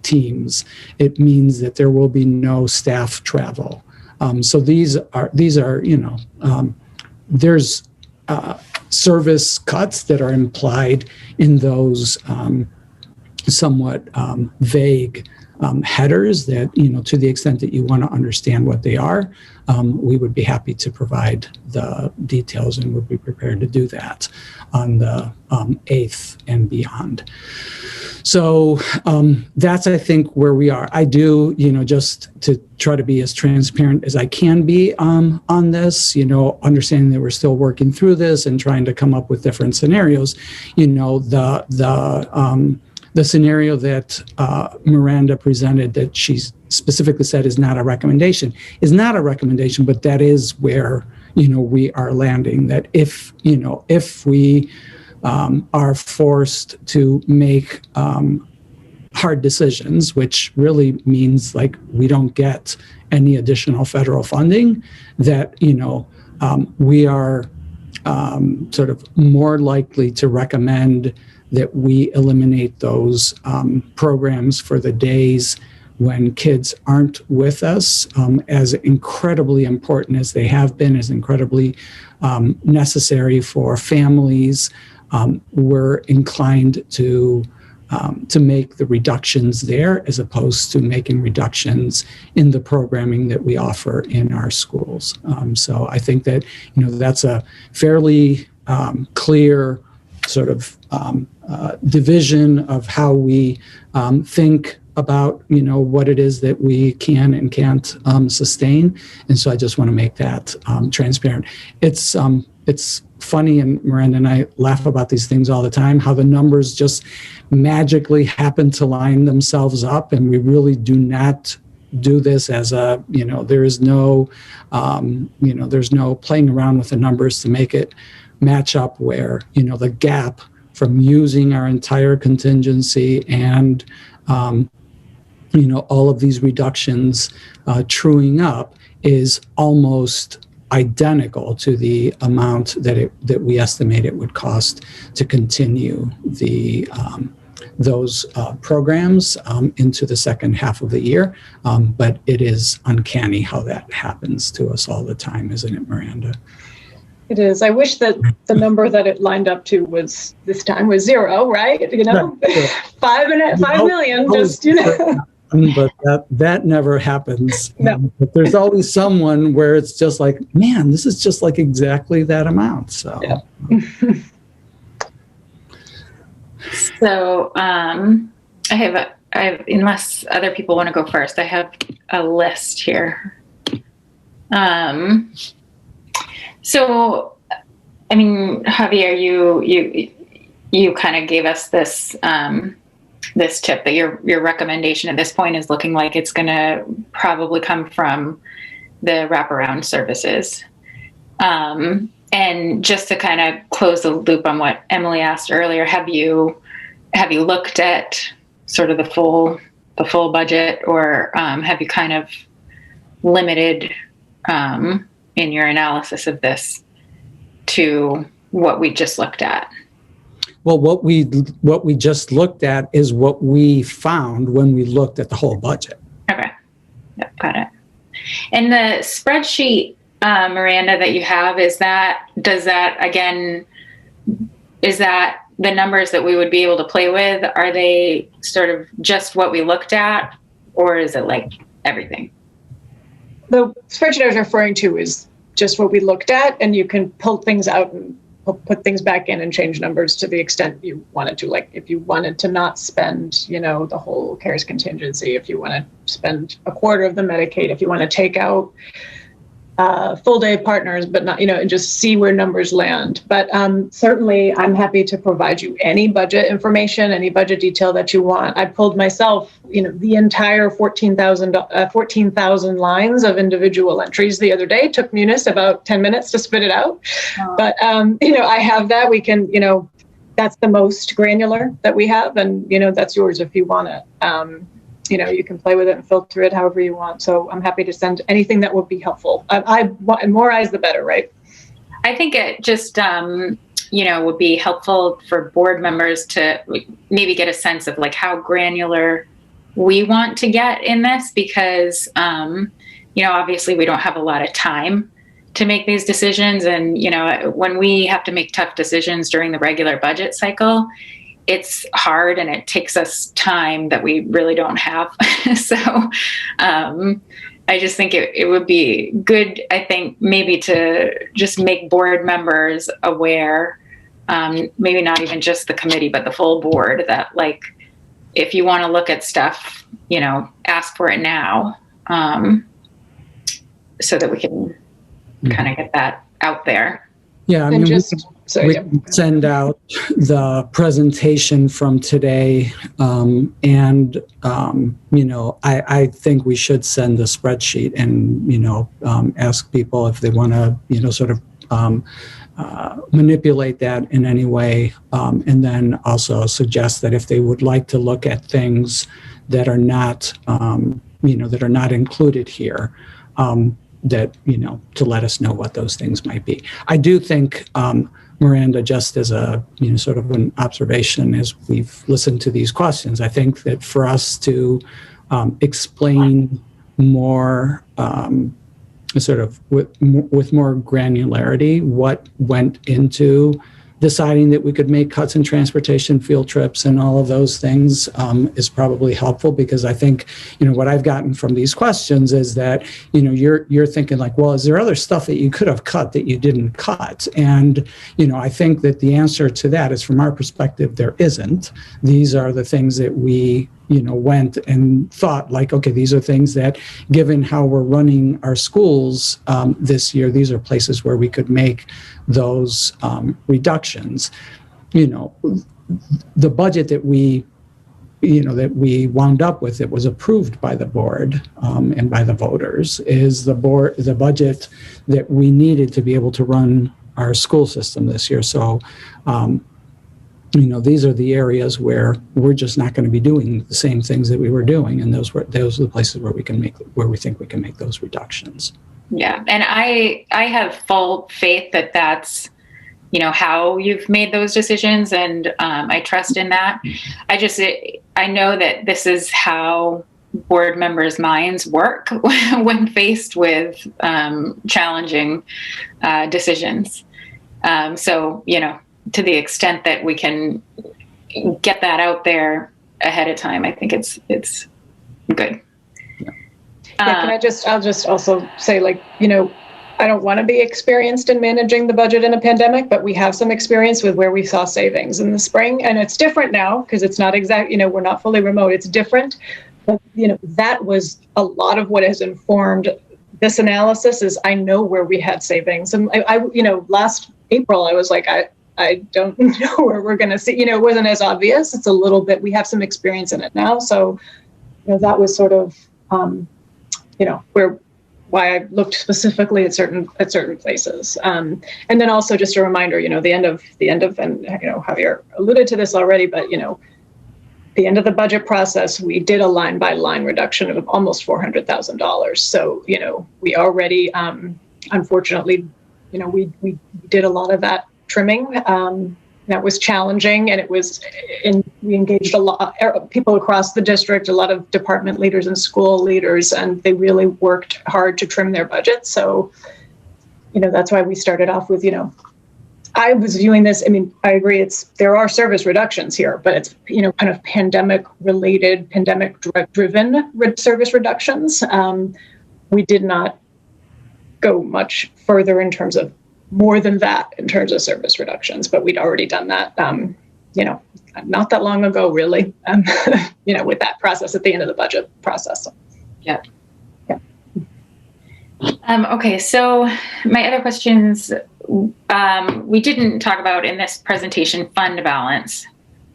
teams. It means that there will be no staff travel. So these are there's service cuts that are implied in those somewhat vague headers that, to the extent that you want to understand what they are, we would be happy to provide the details and would be prepared to do that on the 8th and beyond. So that's, I think, where we are. I do, just to try to be as transparent as I can be on this, understanding that we're still working through this and trying to come up with different scenarios, the scenario that Miranda presented that she specifically said is not a recommendation, but that is where, we are landing. That if we are forced to make hard decisions, which really means like we don't get any additional federal funding, that, we are sort of more likely to recommend that we eliminate those programs for the days when kids aren't with us, as incredibly important as they have been, as incredibly necessary for families. We're inclined to make the reductions there as opposed to making reductions in the programming that we offer in our schools. So I think that, that's a fairly clear sort of division of how we think about, what it is that we can and can't sustain. And so I just want to make that transparent. It's funny, and Miranda and I laugh about these things all the time, how the numbers just magically happen to line themselves up, and we really do not do this as a, there is no, there's no playing around with the numbers to make it match up where, the gap from using our entire contingency and, all of these reductions truing up is almost identical to the amount that we estimate it would cost to continue those programs into the second half of the year. But it is uncanny how that happens to us all the time, isn't it, Miranda? It is. I wish that the number that it lined up to was this time was 0, right? 5 million, just, But that never happens. No. But there's always someone where it's just like, man, this is just like exactly that amount. So, yeah. So I have, unless other people want to go first, I have a list here. So, I mean, Javier, you kind of gave us this this tip that your recommendation at this point is looking like it's going to probably come from the wraparound services. And just to kind of close the loop on what Emily asked earlier, have you looked at sort of the full budget, or have you kind of limited in your analysis of this to what we just looked at? Well, what we just looked at is what we found when we looked at the whole budget. Okay, yep, got it. And the spreadsheet, Miranda, that you have, is that the numbers that we would be able to play with? Are they sort of just what we looked at or is it like everything? The spreadsheet I was referring to is just what we looked at, and you can pull things out and put things back in and change numbers to the extent you wanted to. Like if you wanted to not spend, the whole CARES contingency, if you want to spend a quarter of the Medicaid, if you want to take out full day partners, but not, and just see where numbers land. But certainly I'm happy to provide you any budget information, any budget detail that you want. I pulled myself, the entire 14,000 lines of individual entries the other day. Took Munis about 10 minutes to spit it out. Oh. But, I have that. We can, that's the most granular that we have. And, that's yours if you want it. You can play with it and filter it however you want. So I'm happy to send anything that would be helpful. More eyes, the better, right? I think it just, would be helpful for board members to maybe get a sense of like how granular we want to get in this because, obviously we don't have a lot of time to make these decisions. And, when we have to make tough decisions during the regular budget cycle, it's hard and it takes us time that we really don't have. So I just think it would be good, I think, maybe to just make board members aware, maybe not even just the committee, but the full board, that like, if you want to look at stuff, ask for it now, so that we can kind of get that out there. Yeah, I mean, we can send out the presentation from today, and I think we should send the spreadsheet and ask people if they want to sort of manipulate that in any way, and then also suggest that if they would like to look at things that are not that are not included here. That, to let us know what those things might be. I do think, Miranda, just as a, sort of an observation as we've listened to these questions, I think that for us to explain more, sort of with more granularity, what went into deciding that we could make cuts in transportation, field trips, and all of those things is probably helpful, because I think, what I've gotten from these questions is that, you're thinking like, well, is there other stuff that you could have cut that you didn't cut? And, I think that the answer to that is, from our perspective, there isn't. These are the things that we, went and thought like, okay, these are things that, given how we're running our schools this year, these are places where we could make those reductions. The budget that we wound up with, it was approved by the board and by the voters, is the budget that we needed to be able to run our school system this year. So these are the areas where we're just not going to be doing the same things that we were doing, and those are the places where we think we can make those reductions. Yeah, and I have full faith that that's how you've made those decisions, and I trust in that. I know that this is how board members' minds work when faced with challenging decisions. So to the extent that we can get that out there ahead of time, I think it's good. I'll just also say, like, I don't want to be experienced in managing the budget in a pandemic, but we have some experience with where we saw savings in the spring, and it's different now because it's not exact, we're not fully remote. It's different, but that was a lot of what has informed this analysis. Is I know where we had savings, and I last April I was like, I don't know where we're going to see, it wasn't as obvious. It's a little bit, we have some experience in it now. So, that was sort of, why I looked specifically at certain places. And then also just a reminder, the end of, and, Javier alluded to this already, but, the end of the budget process, we did a line by line reduction of almost $400,000. So, we already, unfortunately, we did a lot of that trimming. That was challenging, and we engaged a lot of people across the district, a lot of department leaders and school leaders, and they really worked hard to trim their budget. So, that's why we started off with, I was viewing this, I mean, I agree, there are service reductions here, but it's, kind of pandemic-related, pandemic-driven service reductions. We did not go much further in terms of more than that in terms of service reductions, but we'd already done that, not that long ago, really, with that process at the end of the budget process. Yeah. Okay, so my other questions, we didn't talk about in this presentation fund balance,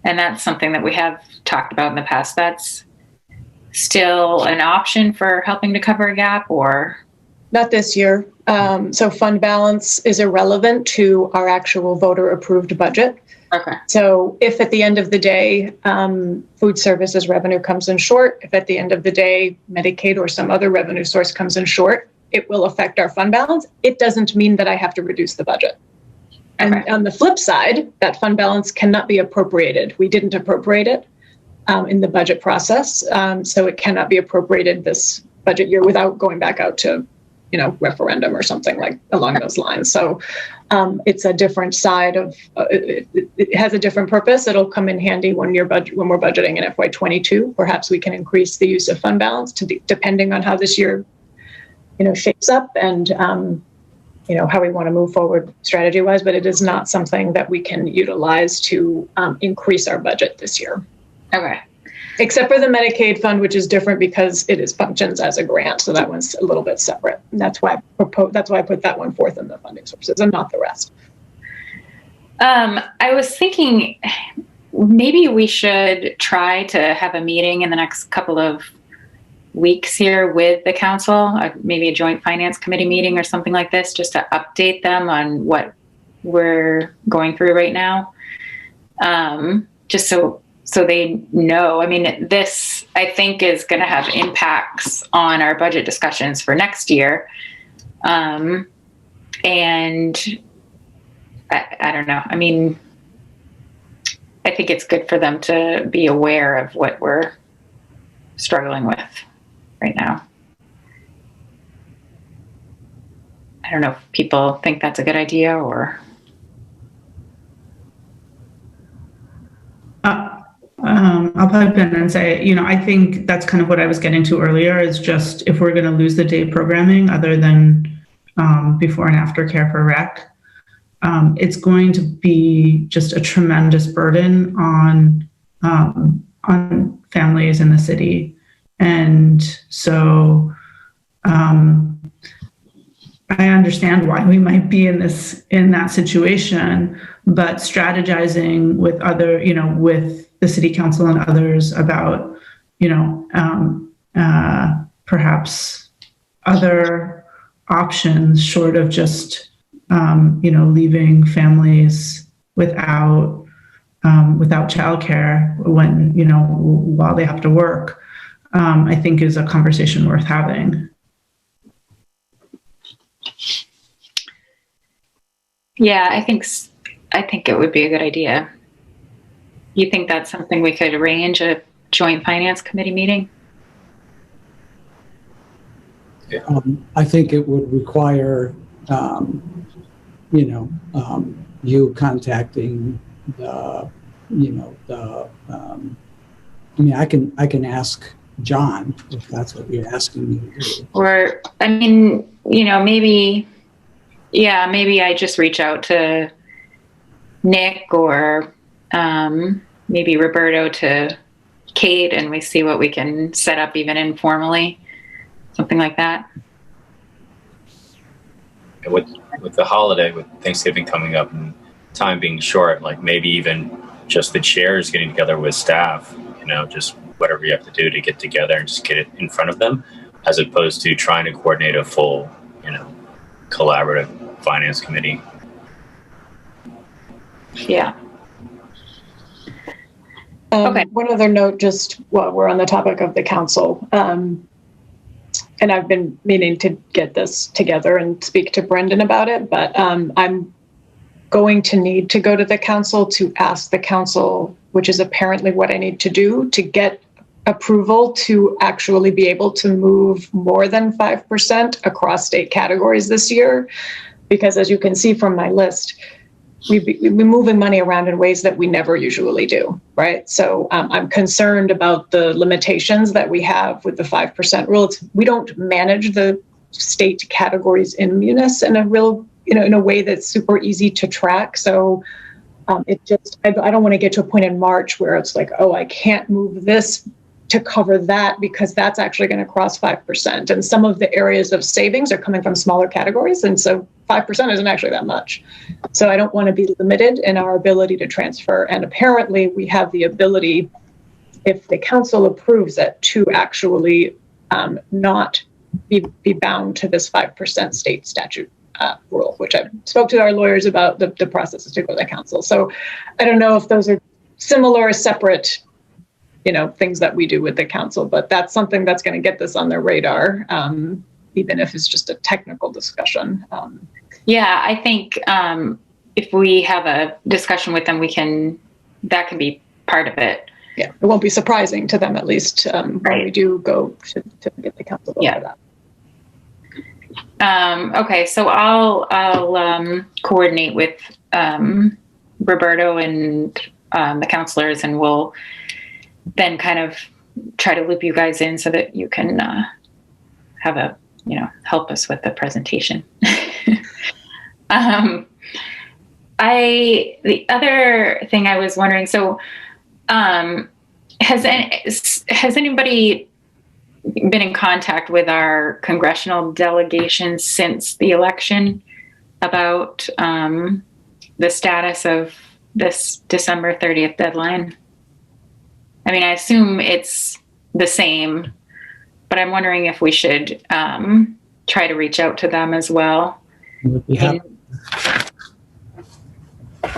and that's something that we have talked about in the past. That's still an option for helping to cover a gap, or? Not this year. So fund balance is irrelevant to our actual voter-approved budget. Okay. So if at the end of the day, food services revenue comes in short, if at the end of the day, Medicaid or some other revenue source comes in short, it will affect our fund balance. It doesn't mean that I have to reduce the budget. And on the flip side, that fund balance cannot be appropriated. We didn't appropriate it in the budget process. So it cannot be appropriated this budget year without going back out to, referendum or something like along those lines. So it's a different side of, it has a different purpose. It'll come in handy when we're budgeting in FY22. Perhaps we can increase the use of fund balance depending on how this year shapes up and, how we want to move forward strategy-wise, but it is not something that we can utilize to increase our budget this year. Okay. Except for the Medicaid fund, which is different because it functions as a grant, so that one's a little bit separate. And that's why I put that one forth in the funding sources and not the rest. I was thinking maybe we should try to have a meeting in the next couple of weeks here with the council, maybe a joint finance committee meeting or something like this, just to update them on what we're going through right now. Just so they know. I mean, this, I think, is going to have impacts on our budget discussions for next year. And I don't know. I mean, I think it's good for them to be aware of what we're struggling with right now. I don't know if people think that's a good idea or. I'll pipe in and say, I think that's kind of what I was getting to earlier, is just if we're going to lose the day programming other than before and after care for rec, it's going to be just a tremendous burden on families in the city. And so I understand why we might be in that situation, but strategizing with other, with the city council and others about, perhaps other options short of just, leaving families without childcare when, while they have to work, I think is a conversation worth having. Yeah, I think it would be a good idea. You think that's something we could arrange, a joint finance committee meeting? Yeah. I think it would require, you contacting the, I can ask John if that's what you're asking me to do. Or, maybe I just reach out to Nick or maybe Roberto to Kate, and we see what we can set up even informally, something like that. With the holiday, with Thanksgiving coming up and time being short, like maybe even just the chairs getting together with staff, just whatever you have to do to get together and just get it in front of them, as opposed to trying to coordinate a full, collaborative finance committee. Yeah. Okay. One other note, just while we're on the topic of the council, and I've been meaning to get this together and speak to Brendan about it, but I'm going to need to go to the council to ask the council, which is apparently what I need to do, to get approval to actually be able to move more than 5% across state categories this year. Because as you can see from my list, we'd be moving money around in ways that we never usually do, right? So I'm concerned about the limitations that we have with the 5% rule. We don't manage the state categories in Munis in a real, in a way that's super easy to track. So I don't want to get to a point in March where it's like, oh, I can't move this to cover that because that's actually going to cross 5%. And some of the areas of savings are coming from smaller categories. And so 5% isn't actually that much. So I don't want to be limited in our ability to transfer. And apparently we have the ability, if the council approves it, to actually not be bound to this 5% state statute rule, which I spoke to our lawyers about the processes to go to the council. So I don't know if those are similar or separate things that we do with the council, but that's something that's going to get this on their radar, even if it's just a technical discussion. Yeah, I think if we have a discussion with them, that can be part of it. Yeah, it won't be surprising to them, at least when we do go to get the council over that. Okay, so I'll coordinate with Roberto and the counselors, and we'll then kind of try to loop you guys in so that you can have help us with the presentation. The other thing I was wondering, so has anybody been in contact with our congressional delegation since the election about the status of this December 30th deadline? I mean, I assume it's the same, but I'm wondering if we should try to reach out to them as well.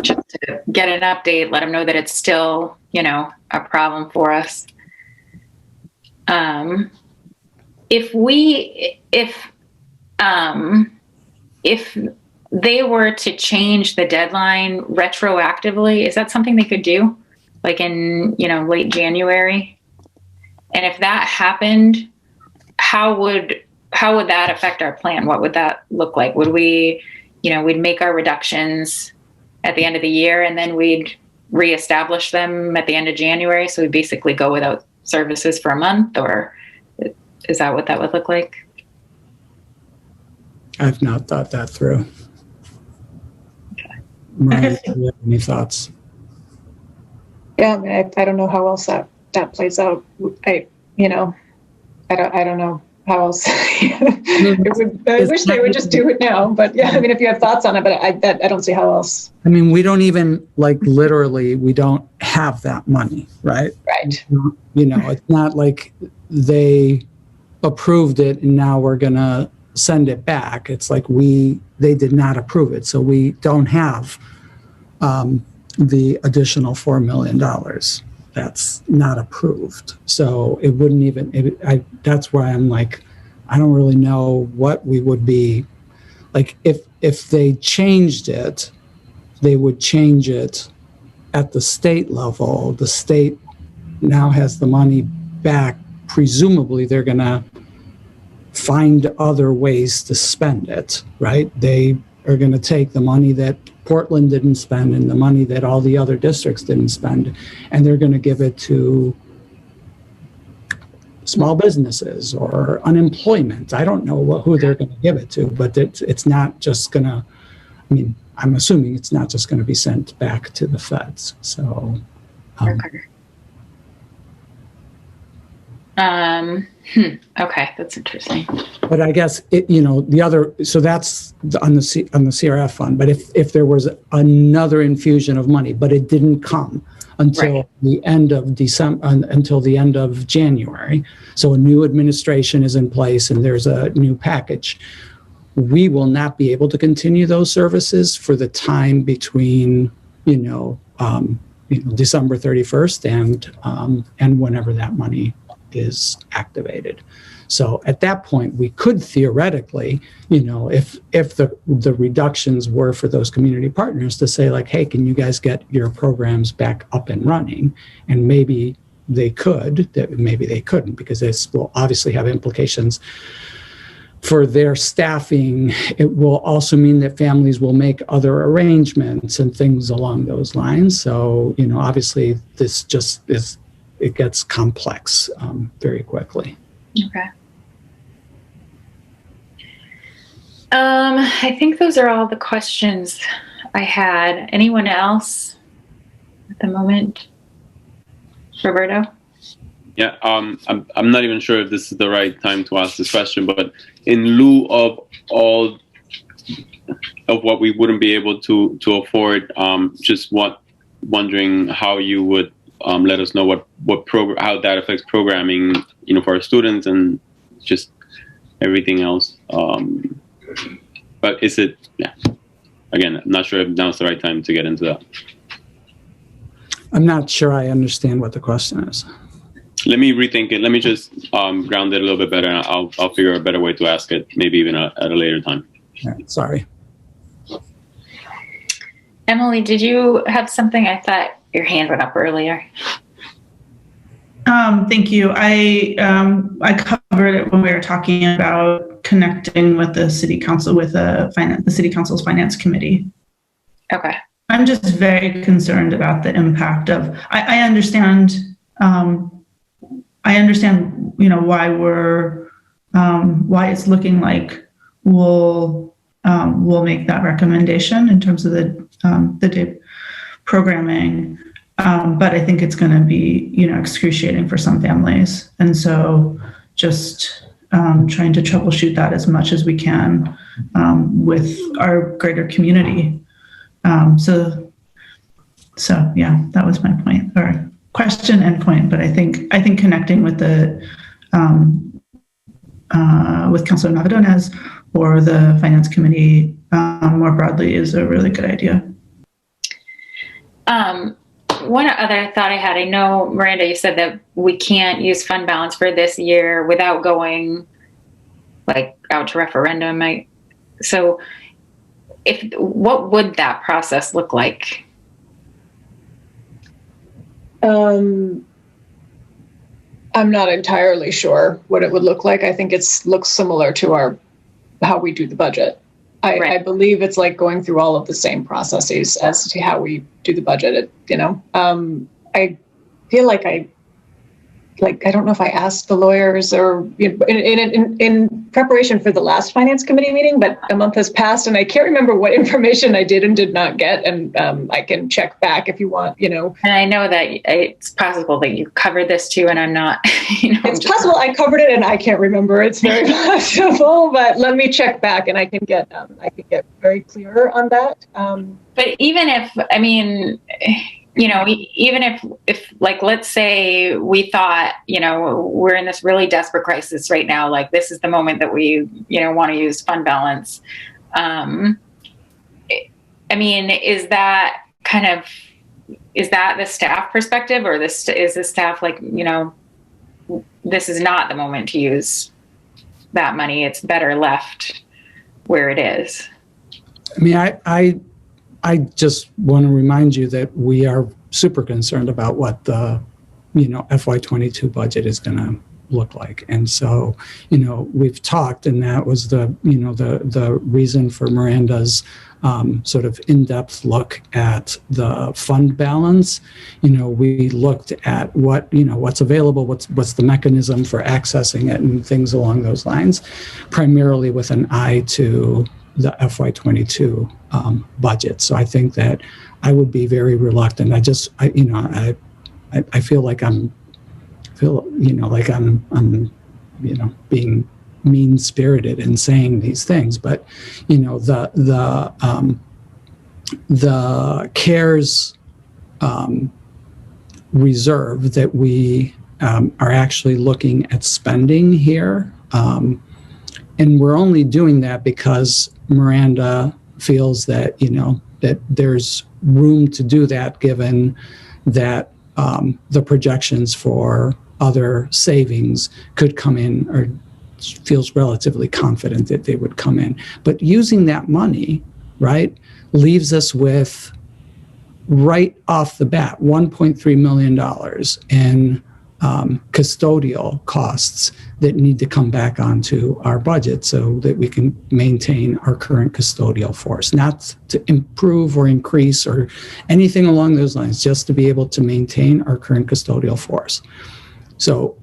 Just to get an update, let them know that it's still, a problem for us. If they were to change the deadline retroactively, is that something they could do? Like in, late January? And if that happened, how would that affect our plan? What would that look like? Would we, we'd make our reductions at the end of the year and then we'd reestablish them at the end of January? So we basically go without services for a month, or is that what that would look like? I've not thought that through. Okay. Mariah, do you have any thoughts? Yeah, I mean, I don't know how else that plays out. I don't know how else. I wish they would just do it now, but yeah, I mean, if you have thoughts on it, but I don't see how else. I mean, we don't even literally, we don't have that money, right? Right. It's not like they approved it and now we're going to send it back. It's like they did not approve it. So we don't have the additional $4 million. That's not approved. So it wouldn't even, that's why I'm like, I don't really know what we would be, like if they changed it, they would change it at the state level. The state now has the money back. Presumably they're going to find other ways to spend it, right? They are going to take the money that Portland didn't spend and the money that all the other districts didn't spend, and they're going to give it to small businesses or unemployment. I don't know who they're going to give it to, but it's not just going to, I mean, I'm assuming it's not just going to be sent back to the feds. So, okay, that's interesting. But I guess the other, so that's on the CRF fund. But if there was another infusion of money, but it didn't come until the end of December, until the end of January, so a new administration is in place and there's a new package, we will not be able to continue those services for the time between December 31st and whenever that money is activated. So at that point, we could theoretically, if the reductions were for those community partners to say like, hey, can you guys get your programs back up and running? And maybe they could, maybe they couldn't, because this will obviously have implications for their staffing, it will also mean that families will make other arrangements and things along those lines. So, obviously this just it gets complex very quickly. Okay. I think those are all the questions I had. Anyone else at the moment? Roberto? Yeah, I'm not even sure if this is the right time to ask this question, but in lieu of all of what we wouldn't be able to afford, just wondering how you would let us know how that affects programming, for our students and just everything else. But is it? Yeah. Again, I'm not sure if now's the right time to get into that. I'm not sure I understand what the question is. Let me rethink it. Let me just ground it a little bit better, and I'll figure a better way to ask it, maybe even at a later time. Right, sorry. Emily, did you have something? I thought your hand went up earlier. Thank you. I covered it when we were talking about connecting with the city council, with the city council's finance committee. Okay. I'm just very concerned about the impact of. I understand. Why it's looking like we'll make that recommendation in terms of the day programming. But I think it's going to be, excruciating for some families. And so just trying to troubleshoot that as much as we can with our greater community. So yeah, that was my point, or question and point. But I think connecting with with Councilor Navadones or the Finance Committee more broadly is a really good idea. One other thought I had, I know, Miranda, you said that we can't use fund balance for this year without going out to referendum. So what would that process look like? I'm not entirely sure what it would look like. I think looks similar to how we do the budget. I believe it's like going through all of the same processes as to how we do the budget. I feel like I don't know if I asked the lawyers or in preparation for the last finance committee meeting, but a month has passed and I can't remember what information I did and did not get. And I can check back if you want, And I know that it's possible that you covered this too, and I'm not, It's possible I covered it and I can't remember. It's very possible, but let me check back and I can get very clear on that. But even even if let's say we thought, we're in this really desperate crisis right now, this is the moment that we, want to use fund balance. Is that the staff perspective, or is the staff this is not the moment to use that money? It's better left where it is. I just want to remind you that we are super concerned about what the, FY22 budget is going to look like. And so, we've talked, and that was the reason for Miranda's sort of in-depth look at the fund balance. We looked at what's available, what's the mechanism for accessing it and things along those lines, primarily with an eye to the FY22 budget. So I think that I would be very reluctant. I feel like I'm being mean-spirited in saying these things, but the CARES reserve that we are actually looking at spending here. And we're only doing that because Miranda feels that, that there's room to do that, given that the projections for other savings could come in, or feels relatively confident that they would come in. But using that money, right, leaves us with, right off the bat, $1.3 million in custodial costs that need to come back onto our budget so that we can maintain our current custodial force, not to improve or increase or anything along those lines, just to be able to maintain our current custodial force. So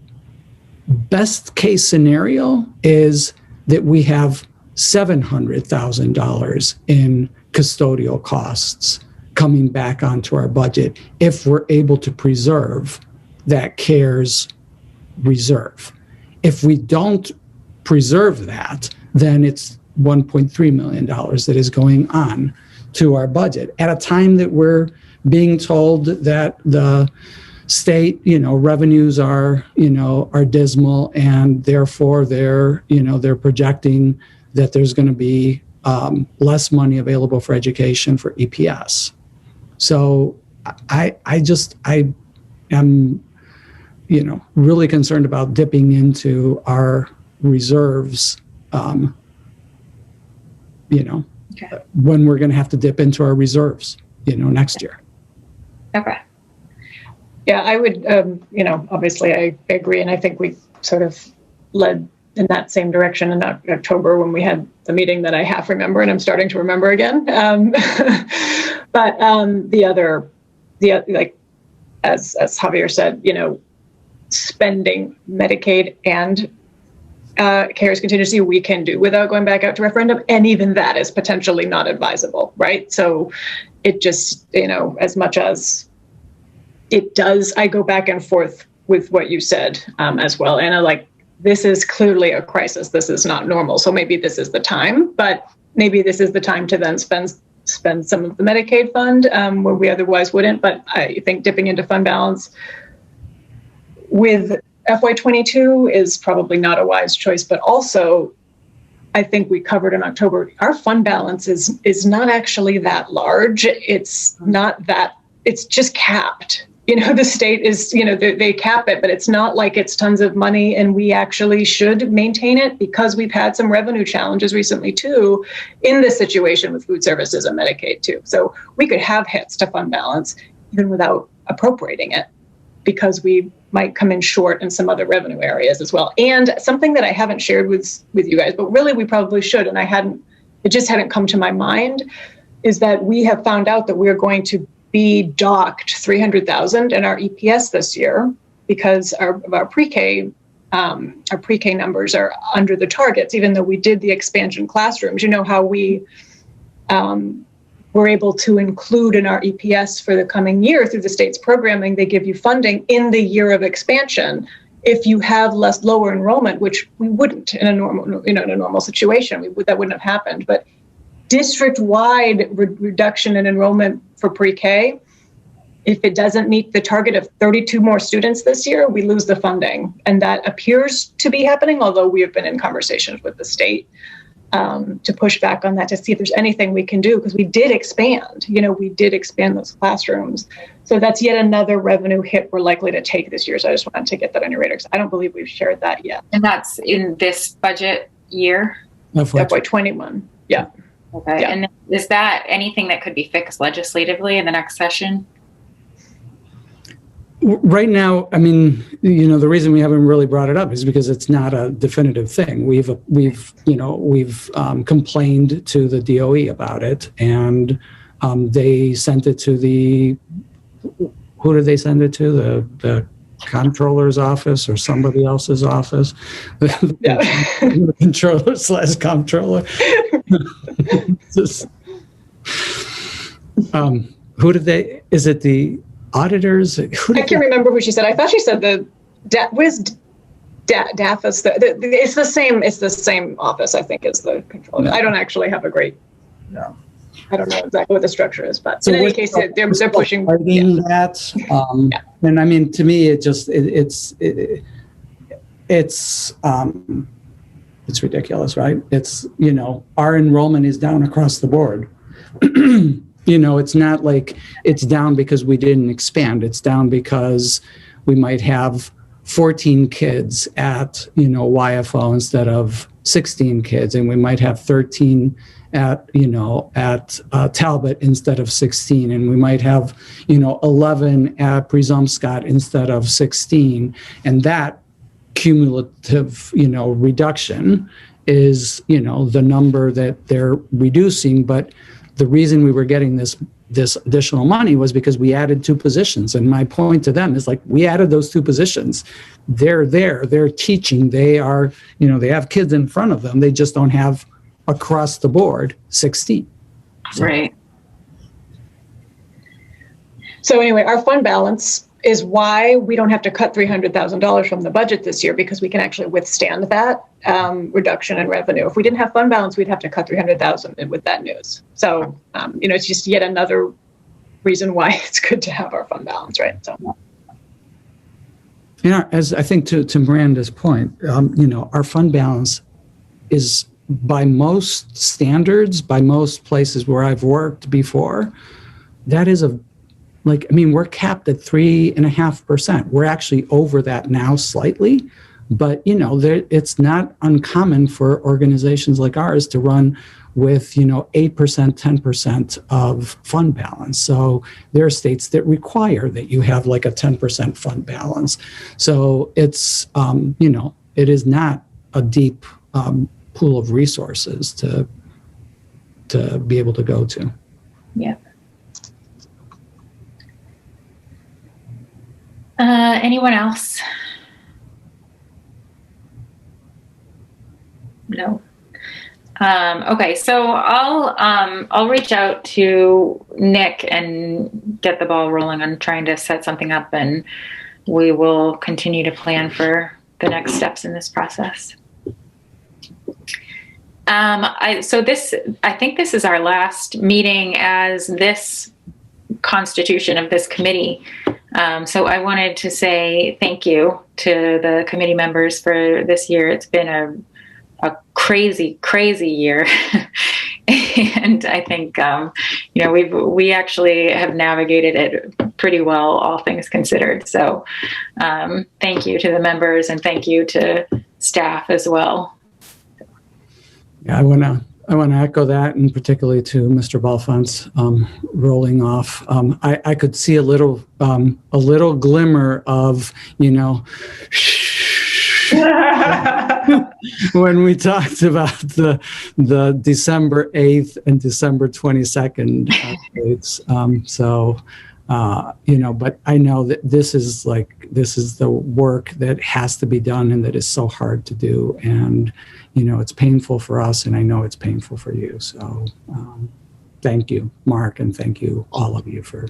best case scenario is that we have $700,000 in custodial costs coming back onto our budget if we're able to preserve that CARES reserve. If we don't preserve that, then it's $1.3 million that is going on to our budget at a time that we're being told that the state, revenues are dismal, and therefore they're projecting that there's going to be less money available for education for EPS. So I am, really concerned about dipping into our reserves, when we're going to have to dip into our reserves, next year. Okay. Yeah, I would, obviously I agree. And I think we sort of led in that same direction in October when we had the meeting that I half remember and I'm starting to remember again. But as Javier said, spending Medicaid and CARES contingency we can do without going back out to referendum. And even that is potentially not advisable, right? So it just, as much as it does, I go back and forth with what you said as well. And this is clearly a crisis. This is not normal. So maybe this is the time, but maybe this is the time to then spend some of the Medicaid fund where we otherwise wouldn't. But I think dipping into fund balance with FY22 is probably not a wise choice. But also, I think we covered in October, our fund balance is not actually that large. It's not that, it's just capped. The state is, they cap it, but it's not like it's tons of money, and we actually should maintain it because we've had some revenue challenges recently too in this situation with food services and Medicaid too. So we could have hits to fund balance even without appropriating it because we might come in short in some other revenue areas as well. And something that I haven't shared with you guys, but really we probably should, and it just hadn't come to my mind, is that we have found out that we're going to be docked $300,000 in our EPS this year because our pre-K numbers are under the targets, even though we did the expansion classrooms. How we were able to include in our EPS for the coming year through the state's programming, they give you funding in the year of expansion if you have lower enrollment, which we wouldn't in a normal situation. That wouldn't have happened. But district-wide reduction in enrollment for pre-K, if it doesn't meet the target of 32 more students this year, we lose the funding. And that appears to be happening, although we have been in conversations with the state to push back on that to see if there's anything we can do, because we did expand. We did expand those classrooms. So that's yet another revenue hit we're likely to take this year. So I just wanted to get that on your radar, because I don't believe we've shared that yet. And that's in this budget year? FY21, yeah. Okay, yeah. And is that anything that could be fixed legislatively in the next session? Right now, the reason we haven't really brought it up is because it's not a definitive thing. We've complained to the DOE about it, and they sent it to who did they send it to? The comptroller's office or somebody else's office? The controller/comptroller. Who did they? Is it the auditors? I can't remember who she said. I thought she said DAFA's. It's the same office, I think, as the controller. No. I don't actually have a great. No. I don't know exactly what the structure is, but so in any case, they're pushing that. Yeah. And to me, it's ridiculous, right? It's, our enrollment is down across the board. It's not like it's down because we didn't expand. It's down because we might have 14 kids at, YFO instead of 16 kids, and we might have 13 at Talbot instead of 16, and we might have 11 at Presumpscot instead of 16, and that cumulative reduction is the number that they're reducing. But the reason we were getting this additional money was because we added 2 positions. And my point to them is, like, we added those 2 positions. They're there, they're teaching, they are, they have kids in front of them. They just don't have across the board 16. So. Right. So anyway, our fund balance is why we don't have to cut $300,000 from the budget this year, because we can actually withstand that reduction in revenue. If we didn't have fund balance, we'd have to cut $300,000 with that news. So, it's just yet another reason why it's good to have our fund balance, right? So, as I think to Miranda's point, our fund balance is, by most standards, by most places where I've worked before, that is we're capped at 3.5%. We're actually over that now slightly, but it's not uncommon for organizations like ours to run with 8%, 10% of fund balance. So there are states that require that you have like a 10% fund balance. So it's it is not a deep pool of resources to be able to go to. Yeah. Anyone else? No. Okay, so I'll reach out to Nick and get the ball rolling on trying to set something up, and we will continue to plan for the next steps in this process. I think this is our last meeting as this constitution of this committee. So I wanted to say thank you to the committee members for this year. It's been a crazy, crazy year. And I think, we actually have navigated it pretty well, all things considered. So thank you to the members, and thank you to staff as well. Yeah, I want to echo that, and particularly to Mr. Balfont rolling off. I could see a little glimmer of, when we talked about the December 8th and December 22nd dates. But I know that this is the work that has to be done, and that is so hard to do. And, it's painful for us, and I know it's painful for you. So thank you, Mark, and thank you, all of you, for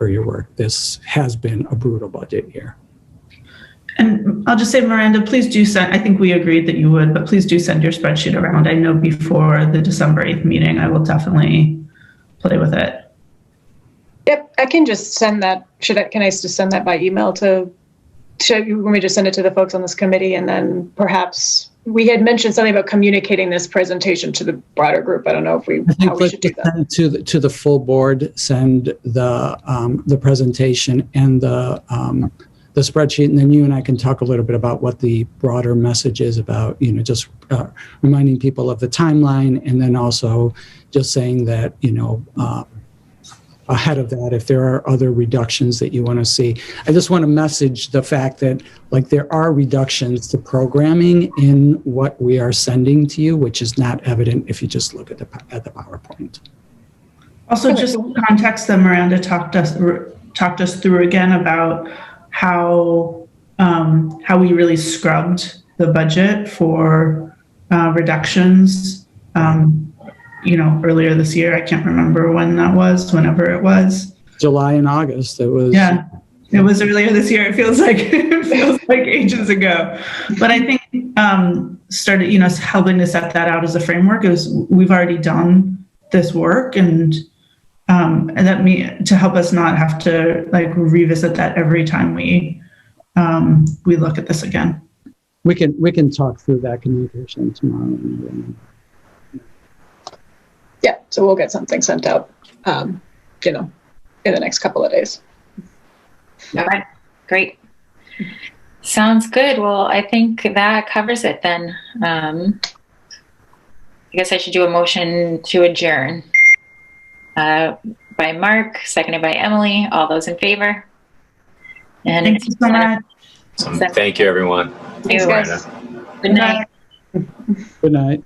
your work. This has been a brutal budget year. And I'll just say, Miranda, please do send, I think we agreed that you would, but please do send your spreadsheet around. I know before the December 8th meeting, I will definitely play with it. Yep, I can just send that. Can I just send that by email to you? When we just send it to the folks on this committee, and then perhaps we had mentioned something about communicating this presentation to the broader group. I don't know if how we should do that. To the full board, send the presentation and the spreadsheet, and then you and I can talk a little bit about what the broader message is about, just reminding people of the timeline, and then also just saying that, ahead of that, if there are other reductions that you want to see. I just want to message the fact that, there are reductions to programming in what we are sending to you, which is not evident if you just look at the PowerPoint. Also, just context that Miranda talked us through again about how we really scrubbed the budget for reductions. Earlier this year, I can't remember when that was, whenever it was. July and August. It was. Yeah, it was earlier this year. It feels like ages ago. But I think started, helping to set that out as a framework is we've already done this work, and that to help us not have to revisit that every time we look at this again. We can talk through that communication tomorrow. Yeah, so we'll get something sent out, in the next couple of days. All right, great. Sounds good. Well, I think that covers it then. I guess I should do a motion to adjourn. By Mark, seconded by Emily. All those in favor? And Thank you so much. So, thank you, everyone. Thanks, guys. Good night. Good night.